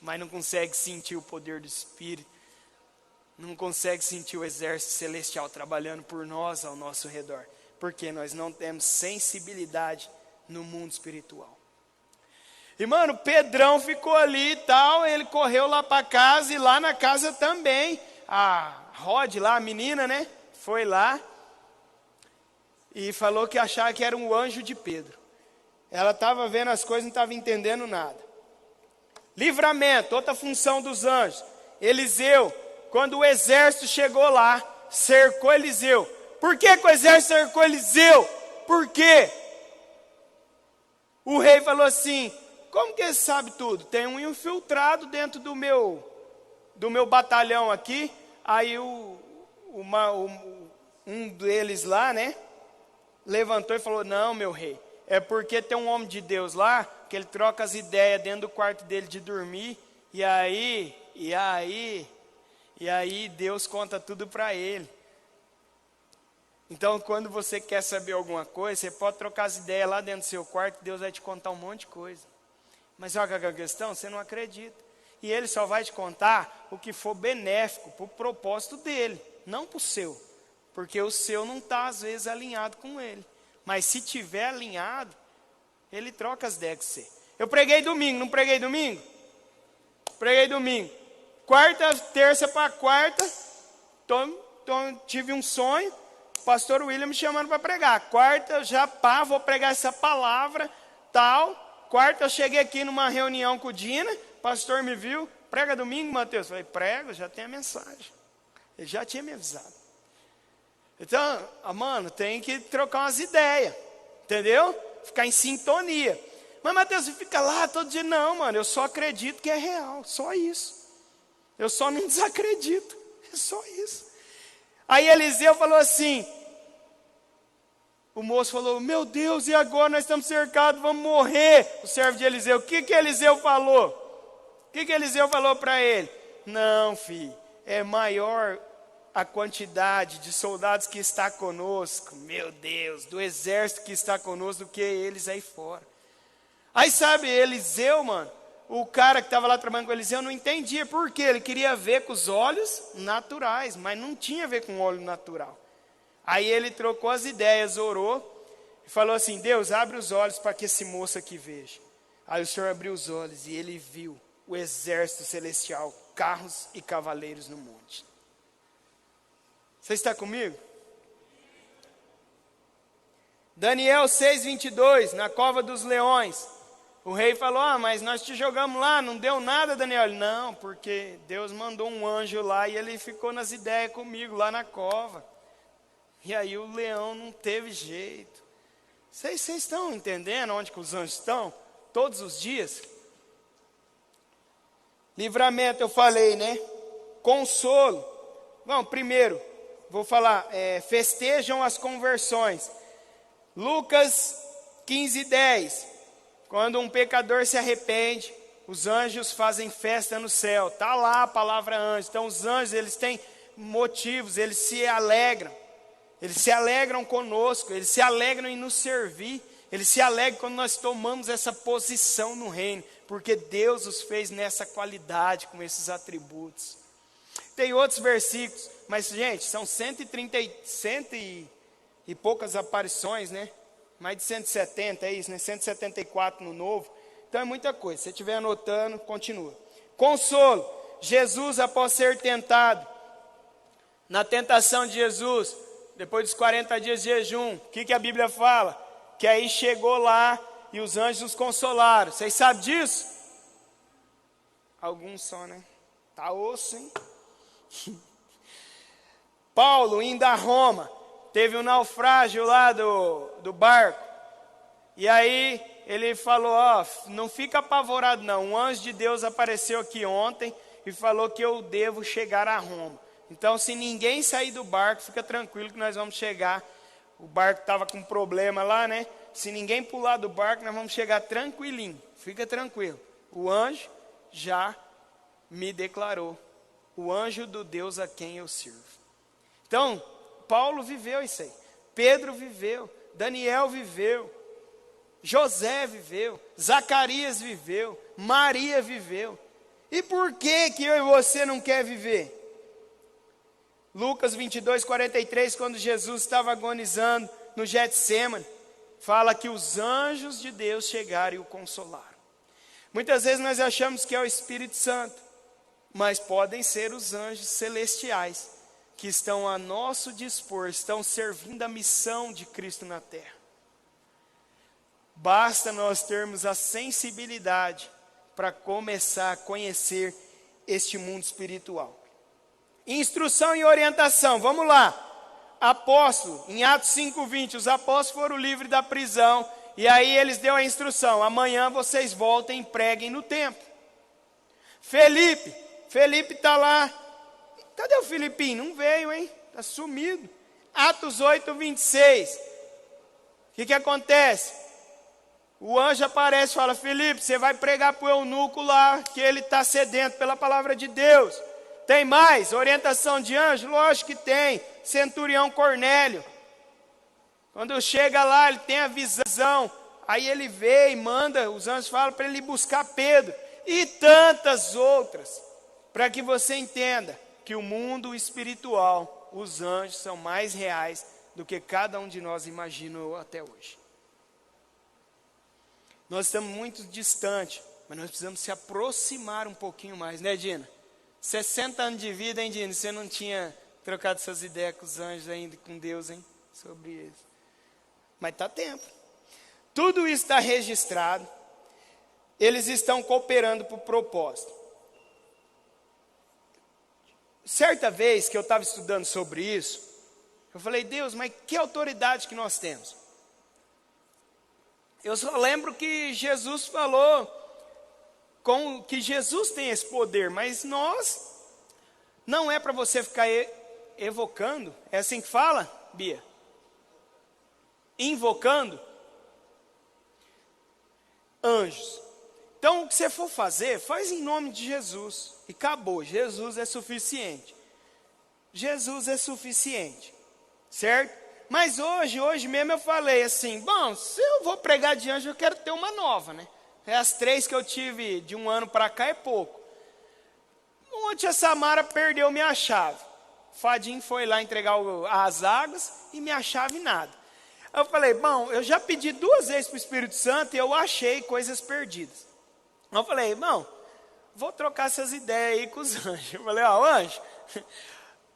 mas não consegue sentir o poder do Espírito, não consegue sentir o exército celestial trabalhando por nós ao nosso redor, porque nós não temos sensibilidade no mundo espiritual. E mano, Pedrão ficou ali e tal, ele correu lá para casa, e lá na casa também, a Rod lá, a menina, né, foi lá, e falou que achava que era um anjo de Pedro. Ela estava vendo as coisas, não estava entendendo nada. Livramento, outra função dos anjos. Eliseu, quando o exército chegou lá, cercou Eliseu. Por que o exército cercou Eliseu? Por quê? O rei falou assim, como que ele sabe tudo? Tem um infiltrado dentro do meu batalhão aqui. Aí um deles lá, né, levantou e falou, não, meu rei, é porque tem um homem de Deus lá, que ele troca as ideias dentro do quarto dele de dormir, e aí Deus conta tudo para ele. Então, quando você quer saber alguma coisa, você pode trocar as ideias lá dentro do seu quarto, Deus vai te contar um monte de coisa. Mas olha que a questão, você não acredita. E ele só vai te contar o que for benéfico para o propósito dele, não para o seu. Porque o seu não está, às vezes, alinhado com ele. Mas se tiver alinhado, ele troca as ideias com você. Eu preguei domingo, não preguei domingo? Preguei domingo. Quarta, terça para quarta, tive um sonho, o pastor William me chamando para pregar. Quarta, vou pregar essa palavra, tal. Quarta, eu cheguei aqui numa reunião com o Dina, o pastor me viu, prega domingo, Mateus? Eu falei, prego, já tem a mensagem. Ele já tinha me avisado. Então, mano, tem que trocar umas ideias, entendeu? Ficar em sintonia. Mas, Mateus, você fica lá todo dia. Não, mano, eu só acredito que é real, só isso. Eu só não desacredito, é só isso. Aí Eliseu falou assim, o moço falou, meu Deus, e agora nós estamos cercados, vamos morrer. O servo de Eliseu, o que Eliseu falou? O que Eliseu falou para ele? Não, filho, é maior a quantidade de soldados que está conosco, meu Deus, do exército que está conosco, do que eles aí fora. Aí sabe, Eliseu, mano, o cara que estava lá trabalhando com Eliseu não entendia por quê. Ele queria ver com os olhos naturais, mas não tinha a ver com o olho natural. Aí ele trocou as ideias, orou, e falou assim, Deus, abre os olhos para que esse moço aqui veja. Aí o Senhor abriu os olhos e ele viu o exército celestial, carros e cavaleiros no monte. Você está comigo? Daniel 6:22, na cova dos leões. O rei falou, mas nós te jogamos lá, não deu nada, Daniel. Ele, não, porque Deus mandou um anjo lá e ele ficou nas ideias comigo lá na cova. E aí o leão não teve jeito. Vocês estão entendendo onde que os anjos estão? Todos os dias? Livramento, eu falei, né? Consolo. Bom, primeiro, vou falar, festejam as conversões. Lucas 15:10. Quando um pecador se arrepende, os anjos fazem festa no céu. Está lá a palavra anjo. Então os anjos, eles têm motivos, eles se alegram. Eles se alegram conosco, eles se alegram em nos servir. Eles se alegram quando nós tomamos essa posição no reino. Porque Deus os fez nessa qualidade, com esses atributos. Tem outros versículos, mas gente, são 130 e poucas aparições, né? Mais de 170, é isso, né? 174 no novo. Então é muita coisa. Se você estiver anotando, continua. Consolo. Jesus, após ser tentado, na tentação de Jesus, depois dos 40 dias de jejum, o que a Bíblia fala? Que aí chegou lá e os anjos os consolaram. Vocês sabem disso? Alguns só, né? Tá osso, hein? Paulo, indo a Roma, teve um naufrágio lá do barco. E aí ele falou, não fica apavorado não. Um anjo de Deus apareceu aqui ontem e falou que eu devo chegar a Roma. Então se ninguém sair do barco, fica tranquilo que nós vamos chegar. O barco estava com problema lá, né? Se ninguém pular do barco, nós vamos chegar tranquilinho. Fica tranquilo. O anjo já me declarou. O anjo do Deus a quem eu sirvo. Então, Paulo viveu isso aí, Pedro viveu, Daniel viveu, José viveu, Zacarias viveu, Maria viveu. E por que eu e você não quer viver? Lucas 22, 43, quando Jesus estava agonizando no Getsêmani, fala que os anjos de Deus chegaram e o consolaram. Muitas vezes nós achamos que é o Espírito Santo, mas podem ser os anjos celestiais, que estão a nosso dispor, estão servindo a missão de Cristo na terra. Basta nós termos a sensibilidade para começar a conhecer este mundo espiritual. Instrução e orientação, vamos lá. Apóstolo, em Atos 5:20, os apóstolos foram livres da prisão, e aí eles deu a instrução: amanhã vocês voltem e preguem no templo. Felipe está lá. Cadê o Filipinho? Não veio, hein? Está sumido. Atos 8:26. O que acontece? O anjo aparece e fala: Felipe, você vai pregar para o eunuco lá, que ele está sedento pela palavra de Deus. Tem mais? Orientação de anjo? Lógico que tem. Centurião Cornélio. Quando chega lá, ele tem a visão. Aí ele vê e manda, os anjos falam para ele ir buscar Pedro. E tantas outras. Para que você entenda que o mundo espiritual, os anjos são mais reais do que cada um de nós imaginou até hoje. Nós estamos muito distantes, mas nós precisamos se aproximar um pouquinho mais, né, Dina? 60 anos de vida, hein, Dina? Você não tinha trocado essas ideias com os anjos ainda, com Deus, hein? Sobre eles. Mas está tempo. Tudo isso está registrado. Eles estão cooperando para o propósito. Certa vez que eu estava estudando sobre isso, eu falei: Deus, mas que autoridade que nós temos? Eu só lembro que Jesus falou que Jesus tem esse poder, mas nós, não é para você ficar evocando, é assim que fala, Bia? Invocando anjos. Então, o que você for fazer, faz em nome de Jesus, e acabou. Jesus é suficiente. Jesus é suficiente, certo? Mas hoje mesmo eu falei assim: bom, se eu vou pregar de anjo, eu quero ter uma nova, né? As 3 que eu tive de um ano para cá é pouco. Ontem a Samara perdeu minha chave. O Fadinho foi lá entregar as águas e minha chave nada. Eu falei: bom, eu já pedi 2 vezes para o Espírito Santo e eu achei coisas perdidas. Eu falei: irmão, vou trocar essas ideias aí com os anjos. Eu falei: ó, anjo,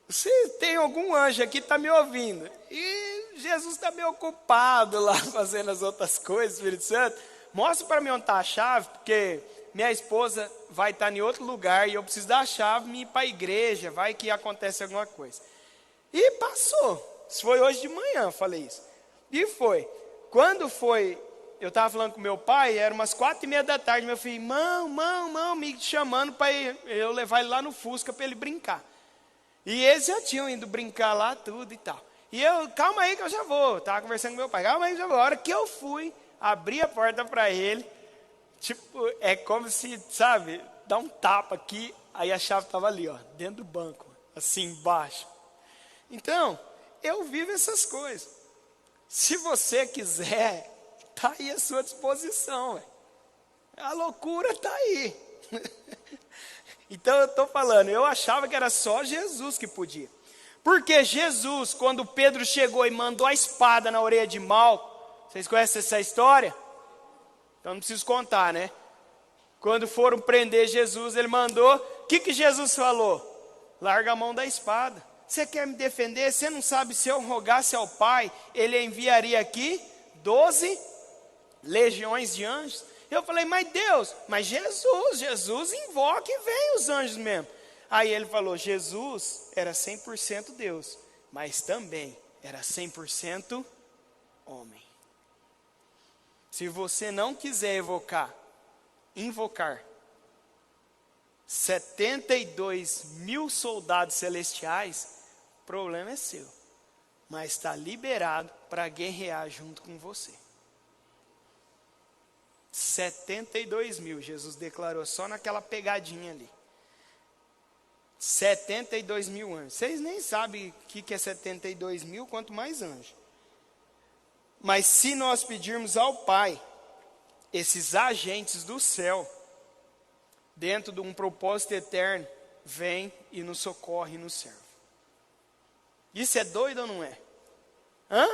se tem algum anjo aqui que está me ouvindo, e Jesus está meio ocupado lá fazendo as outras coisas, Espírito Santo, mostra para mim onde está a chave, porque minha esposa vai estar em outro lugar e eu preciso da chave e ir para a igreja, vai que acontece alguma coisa. E passou. Isso foi hoje de manhã, eu falei isso. E foi. Quando foi, eu estava falando com meu pai, era umas 4:30 da tarde, meu filho: mão, me chamando para eu levar ele lá no Fusca para ele brincar. E eles já tinham ido brincar lá, tudo e tal. E eu: calma aí que eu já vou. Estava conversando com meu pai: calma aí que eu já vou. A hora que eu fui, abri a porta para ele, tipo, é como se, sabe, dá um tapa aqui, aí a chave estava ali, ó, dentro do banco, assim, embaixo. Então, eu vivo essas coisas. Se você quiser, está aí à sua disposição. A loucura está aí. Então eu estou falando, eu achava que era só Jesus que podia. Porque Jesus, quando Pedro chegou e mandou a espada na orelha de Malco, vocês conhecem essa história? Então não preciso contar, né? Quando foram prender Jesus, ele mandou, o que Jesus falou? Larga a mão da espada. Você quer me defender? Você não sabe, se eu rogasse ao Pai, Ele enviaria aqui 12 legiões de anjos? Eu falei: mas Deus, mas Jesus invoca e vem os anjos mesmo. Aí ele falou: Jesus era 100% Deus, mas também era 100% homem. Se você não quiser invocar 72 mil soldados celestiais, o problema é seu, mas está liberado para guerrear junto com você. 72 mil, Jesus declarou só naquela pegadinha ali. 72 mil anjos. Vocês nem sabem o que é 72 mil, quanto mais anjos. Mas se nós pedirmos ao Pai, esses agentes do céu, dentro de um propósito eterno, vem e nos socorre e nos serve. Isso é doido ou não é? Hã?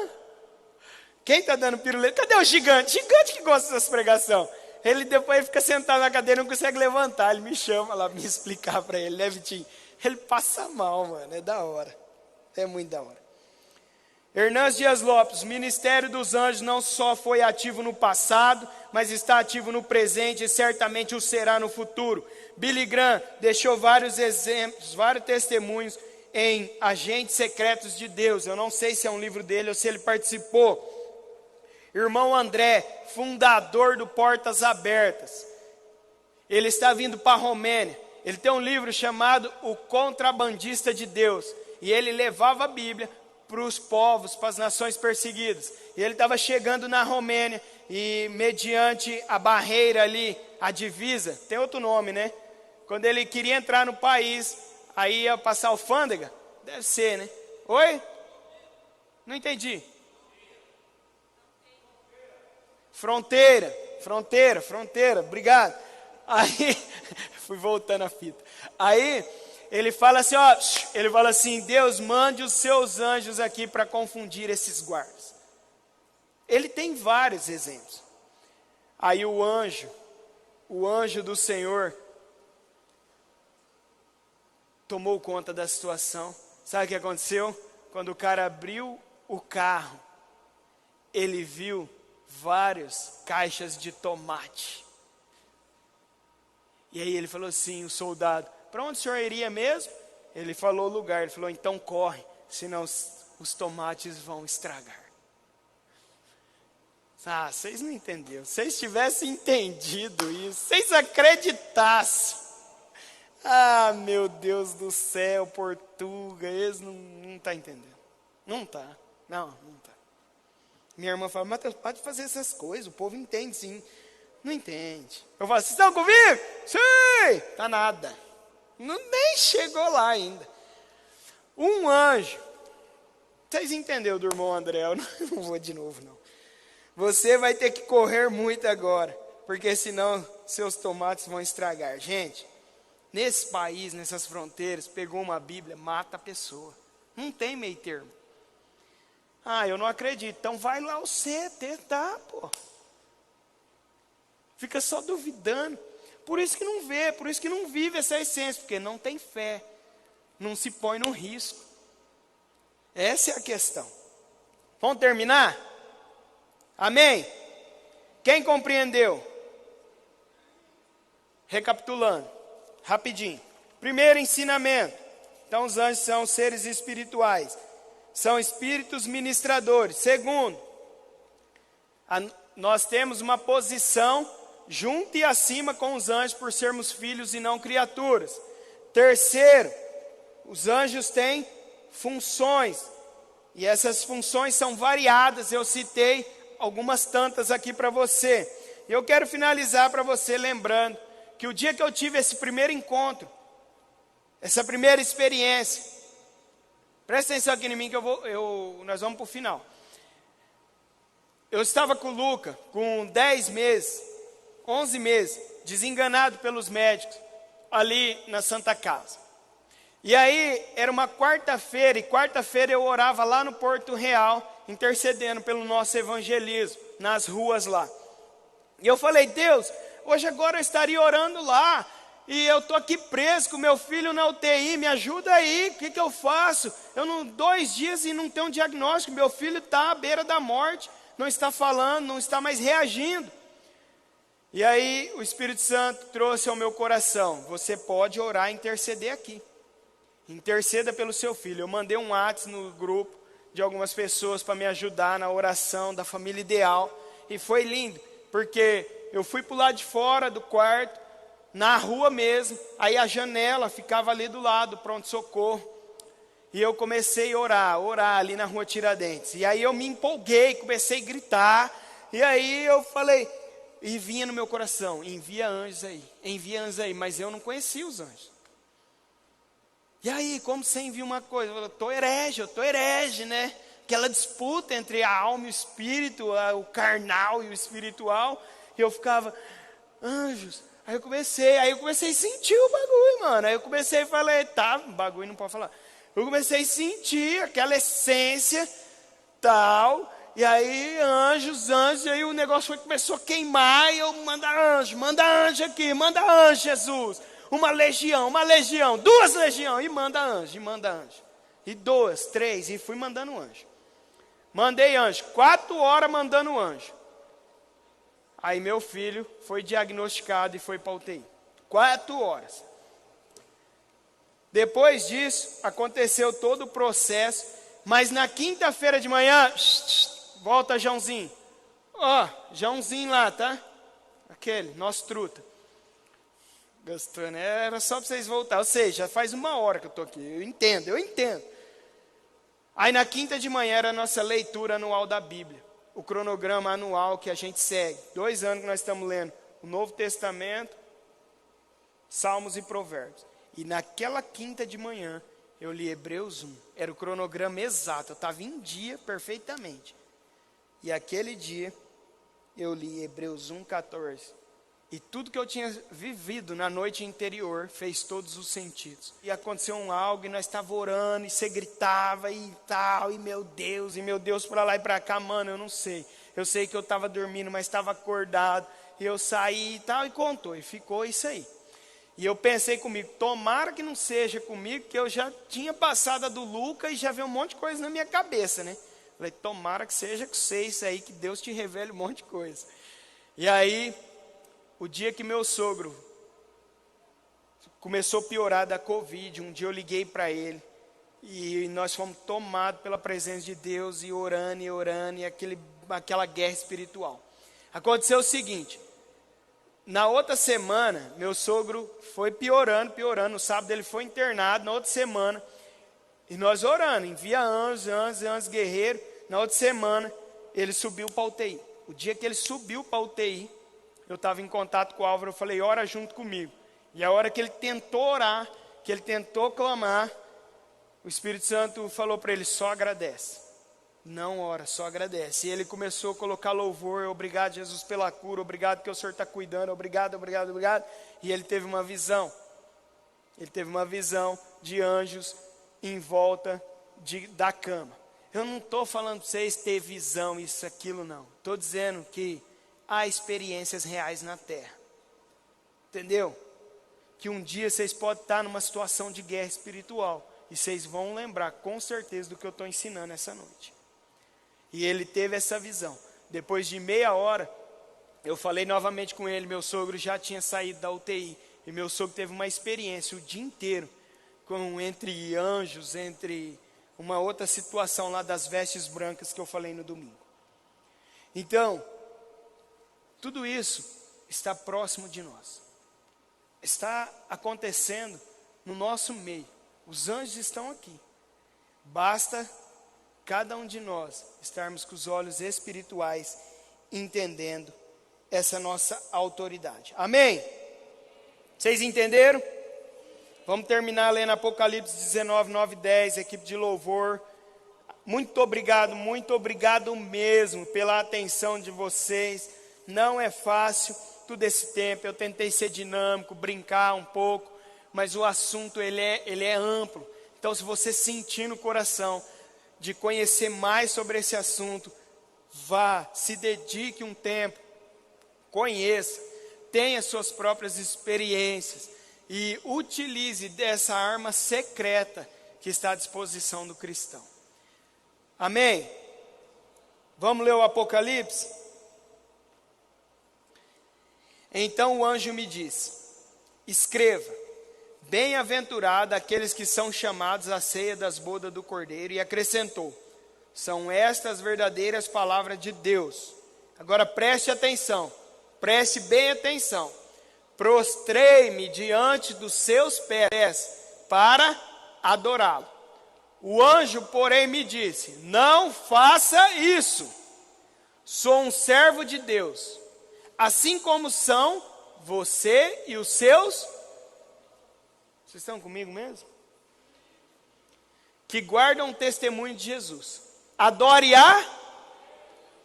Quem está dando piruleta? Cadê o gigante? Gigante que gosta dessas pregações. Ele depois fica sentado na cadeira e não consegue levantar. Ele me chama lá para me explicar para ele, né, Vitinho? Ele passa mal, mano. É da hora. É muito da hora. Hernandes Dias Lopes, o ministério dos anjos não só foi ativo no passado, mas está ativo no presente e certamente o será no futuro. Billy Graham deixou vários exemplos, vários testemunhos em Agentes Secretos de Deus. Eu não sei se é um livro dele ou se ele participou. Irmão André, fundador do Portas Abertas. Ele está vindo para a Romênia. Ele tem um livro chamado O Contrabandista de Deus. E ele levava a Bíblia para os povos, para as nações perseguidas. E ele estava chegando na Romênia e mediante a barreira ali, a divisa, tem outro nome, né? Quando ele queria entrar no país, aí ia passar alfândega? Deve ser, né? Oi? Não entendi. Fronteira, obrigado. Aí, fui voltando a fita. Aí, ele fala assim, ó, ele fala assim, Deus mande os seus anjos aqui para confundir esses guardas. Ele tem vários exemplos. Aí o anjo do Senhor, tomou conta da situação. Sabe o que aconteceu? Quando o cara abriu o carro, ele viu várias caixas de tomate. E aí ele falou assim, o soldado, para onde o senhor iria mesmo? Ele falou o lugar, ele falou, então corre, senão os tomates vão estragar. Ah, vocês não entenderam. Se vocês tivessem entendido isso, vocês acreditassem. Ah, meu Deus do céu, português, não está entendendo. Não está, não está. Minha irmã fala, Mateus, pode fazer essas coisas, o povo entende sim. Não entende. Eu falo, vocês estão comigo? Sim! Tá nada. Nem chegou lá ainda. Um anjo. Vocês entenderam do irmão André? Eu não vou de novo, não. Você vai ter que correr muito agora, porque senão seus tomates vão estragar. Gente, nesse país, nessas fronteiras, pegou uma Bíblia, mata a pessoa. Não tem meio termo. Ah, eu não acredito. Então vai lá você tentar, pô. Fica só duvidando. Por isso que não vê, por isso que não vive essa essência, porque não tem fé. Não se põe no risco. Essa é a questão. Vamos terminar? Amém? Quem compreendeu? Recapitulando, rapidinho. Primeiro ensinamento. Então os anjos são seres espirituais. São espíritos ministradores. Segundo, nós temos uma posição junto e acima com os anjos por sermos filhos e não criaturas. Terceiro, os anjos têm funções. E essas funções são variadas. Eu citei algumas tantas aqui para você. E eu quero finalizar para você lembrando que o dia que eu tive esse primeiro encontro, essa primeira experiência, presta atenção aqui em mim que nós vamos para o final. Eu estava com o Luca, com 10 meses, 11 meses, desenganado pelos médicos, ali na Santa Casa. E aí, era uma quarta-feira, e quarta-feira eu orava lá no Porto Real, intercedendo pelo nosso evangelismo, nas ruas lá. E eu falei, Deus, hoje agora eu estaria orando lá, e eu estou aqui preso com meu filho na UTI, me ajuda aí, o que eu faço? 2 dias e não tenho um diagnóstico, meu filho está à beira da morte, não está falando, não está mais reagindo. E aí o Espírito Santo trouxe ao meu coração, você pode orar e interceder aqui. Interceda pelo seu filho. Eu mandei um WhatsApp no grupo de algumas pessoas para me ajudar na oração da família ideal. E foi lindo, porque eu fui para o lado de fora do quarto, na rua mesmo, aí a janela ficava ali do lado, pronto-socorro. E eu comecei a orar ali na rua Tiradentes. E aí eu me empolguei, comecei a gritar. E aí eu falei, e vinha no meu coração, envia anjos aí, mas eu não conhecia os anjos. E aí, como você envia uma coisa? Eu estou herege, né? Aquela disputa entre a alma e o espírito, o carnal e o espiritual. E eu ficava, anjos. Aí eu comecei a sentir o bagulho, mano. Aí eu comecei a falar, tá, bagulho não pode falar. Eu comecei a sentir aquela essência, tal. E aí, anjos, e aí o negócio começou a queimar. E eu, manda anjo aqui, manda anjo, Jesus. Uma legião, 2 legiões. E manda anjo. E 2, 3, e fui mandando anjo. Mandei anjo, 4 horas mandando anjo. Aí meu filho foi diagnosticado e foi para UTI. 4 horas. Depois disso, aconteceu todo o processo. Mas na quinta-feira de manhã, volta Joãozinho. Ó, Joãozinho lá, tá? Aquele, nosso truta. Gastou, né? Era só para vocês voltar. Ou seja, já faz 1 hora que eu estou aqui. Eu entendo. Aí na quinta de manhã era a nossa leitura anual da Bíblia. O cronograma anual que a gente segue. 2 anos que nós estamos lendo o Novo Testamento, Salmos e Provérbios. E naquela quinta de manhã, eu li Hebreus 1. Era o cronograma exato. Eu estava em dia perfeitamente. E aquele dia, eu li Hebreus 1:14. E tudo que eu tinha vivido na noite anterior fez todos os sentidos. E aconteceu algo, e nós estávamos orando, e você gritava e tal, e meu Deus, para lá e para cá, mano, eu não sei. Eu sei que eu estava dormindo, mas estava acordado, e eu saí e tal, e contou, e ficou isso aí. E eu pensei comigo, tomara que não seja comigo, que eu já tinha passado a do Luca e já veio um monte de coisa na minha cabeça, né? Falei, tomara que seja com você isso aí, que Deus te revele um monte de coisa. E aí, o dia que meu sogro começou a piorar da Covid, um dia eu liguei para ele, e nós fomos tomados pela presença de Deus, e orando, e aquela guerra espiritual. Aconteceu o seguinte, na outra semana, meu sogro foi piorando, no sábado ele foi internado, na outra semana, e nós orando, envia anjos guerreiros, na outra semana, ele subiu para a UTI. O dia que ele subiu para a UTI, eu estava em contato com o Álvaro, eu falei, ora junto comigo. E a hora que ele tentou orar, que ele tentou clamar, o Espírito Santo falou para ele, só agradece. Não ora, só agradece. E ele começou a colocar louvor, obrigado Jesus pela cura, obrigado que o Senhor está cuidando, obrigado. E ele teve uma visão. Ele teve uma visão de anjos em volta da cama. Eu não estou falando para vocês ter visão, isso, aquilo, não. Estou dizendo que há experiências reais na terra. Entendeu? Que um dia vocês podem estar numa situação de guerra espiritual. E vocês vão lembrar com certeza do que eu estou ensinando essa noite. E ele teve essa visão. Depois de meia hora, eu falei novamente com ele. Meu sogro já tinha saído da UTI. E meu sogro teve uma experiência o dia inteiro. Entre anjos, entre uma outra situação lá das vestes brancas que eu falei no domingo. Então, tudo isso está próximo de nós. Está acontecendo no nosso meio. Os anjos estão aqui. Basta cada um de nós estarmos com os olhos espirituais entendendo essa nossa autoridade. Amém? Vocês entenderam? Vamos terminar lendo Apocalipse 19, 9 e 10, equipe de louvor. Muito obrigado mesmo pela atenção de vocês. Não é fácil todo esse tempo, eu tentei ser dinâmico, brincar um pouco, mas o assunto ele é amplo. Então se você sentir no coração de conhecer mais sobre esse assunto, vá, se dedique um tempo, conheça, tenha suas próprias experiências e utilize dessa arma secreta que está à disposição do cristão. Amém? Vamos ler o Apocalipse? Então o anjo me disse, escreva, bem-aventurado aqueles que são chamados à ceia das bodas do Cordeiro, e acrescentou, são estas verdadeiras palavras de Deus. Agora preste atenção, preste bem atenção. Prostrei-me diante dos seus pés para adorá-lo. O anjo, porém, me disse, não faça isso. Sou um servo de Deus, assim como são você e os seus. Vocês estão comigo mesmo? que guardam o testemunho de Jesus. Adore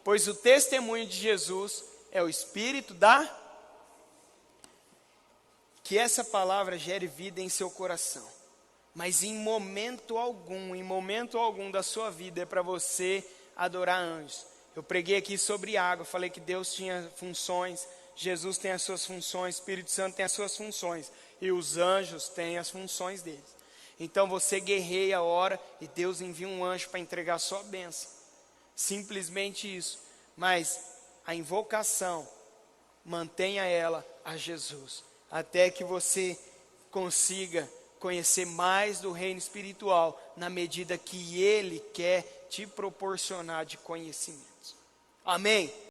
pois o testemunho de Jesus é o espírito que essa palavra gere vida em seu coração. Mas em momento algum da sua vida é para você adorar anjos. Eu preguei aqui sobre água, falei que Deus tinha funções, Jesus tem as suas funções, Espírito Santo tem as suas funções, e os anjos têm as funções deles. Então você guerreia, ora, e Deus envia um anjo para entregar a sua bênção. Simplesmente isso. Mas a invocação, mantenha ela a Jesus, até que você consiga conhecer mais do reino espiritual, na medida que Ele quer te proporcionar de conhecimentos. Amém?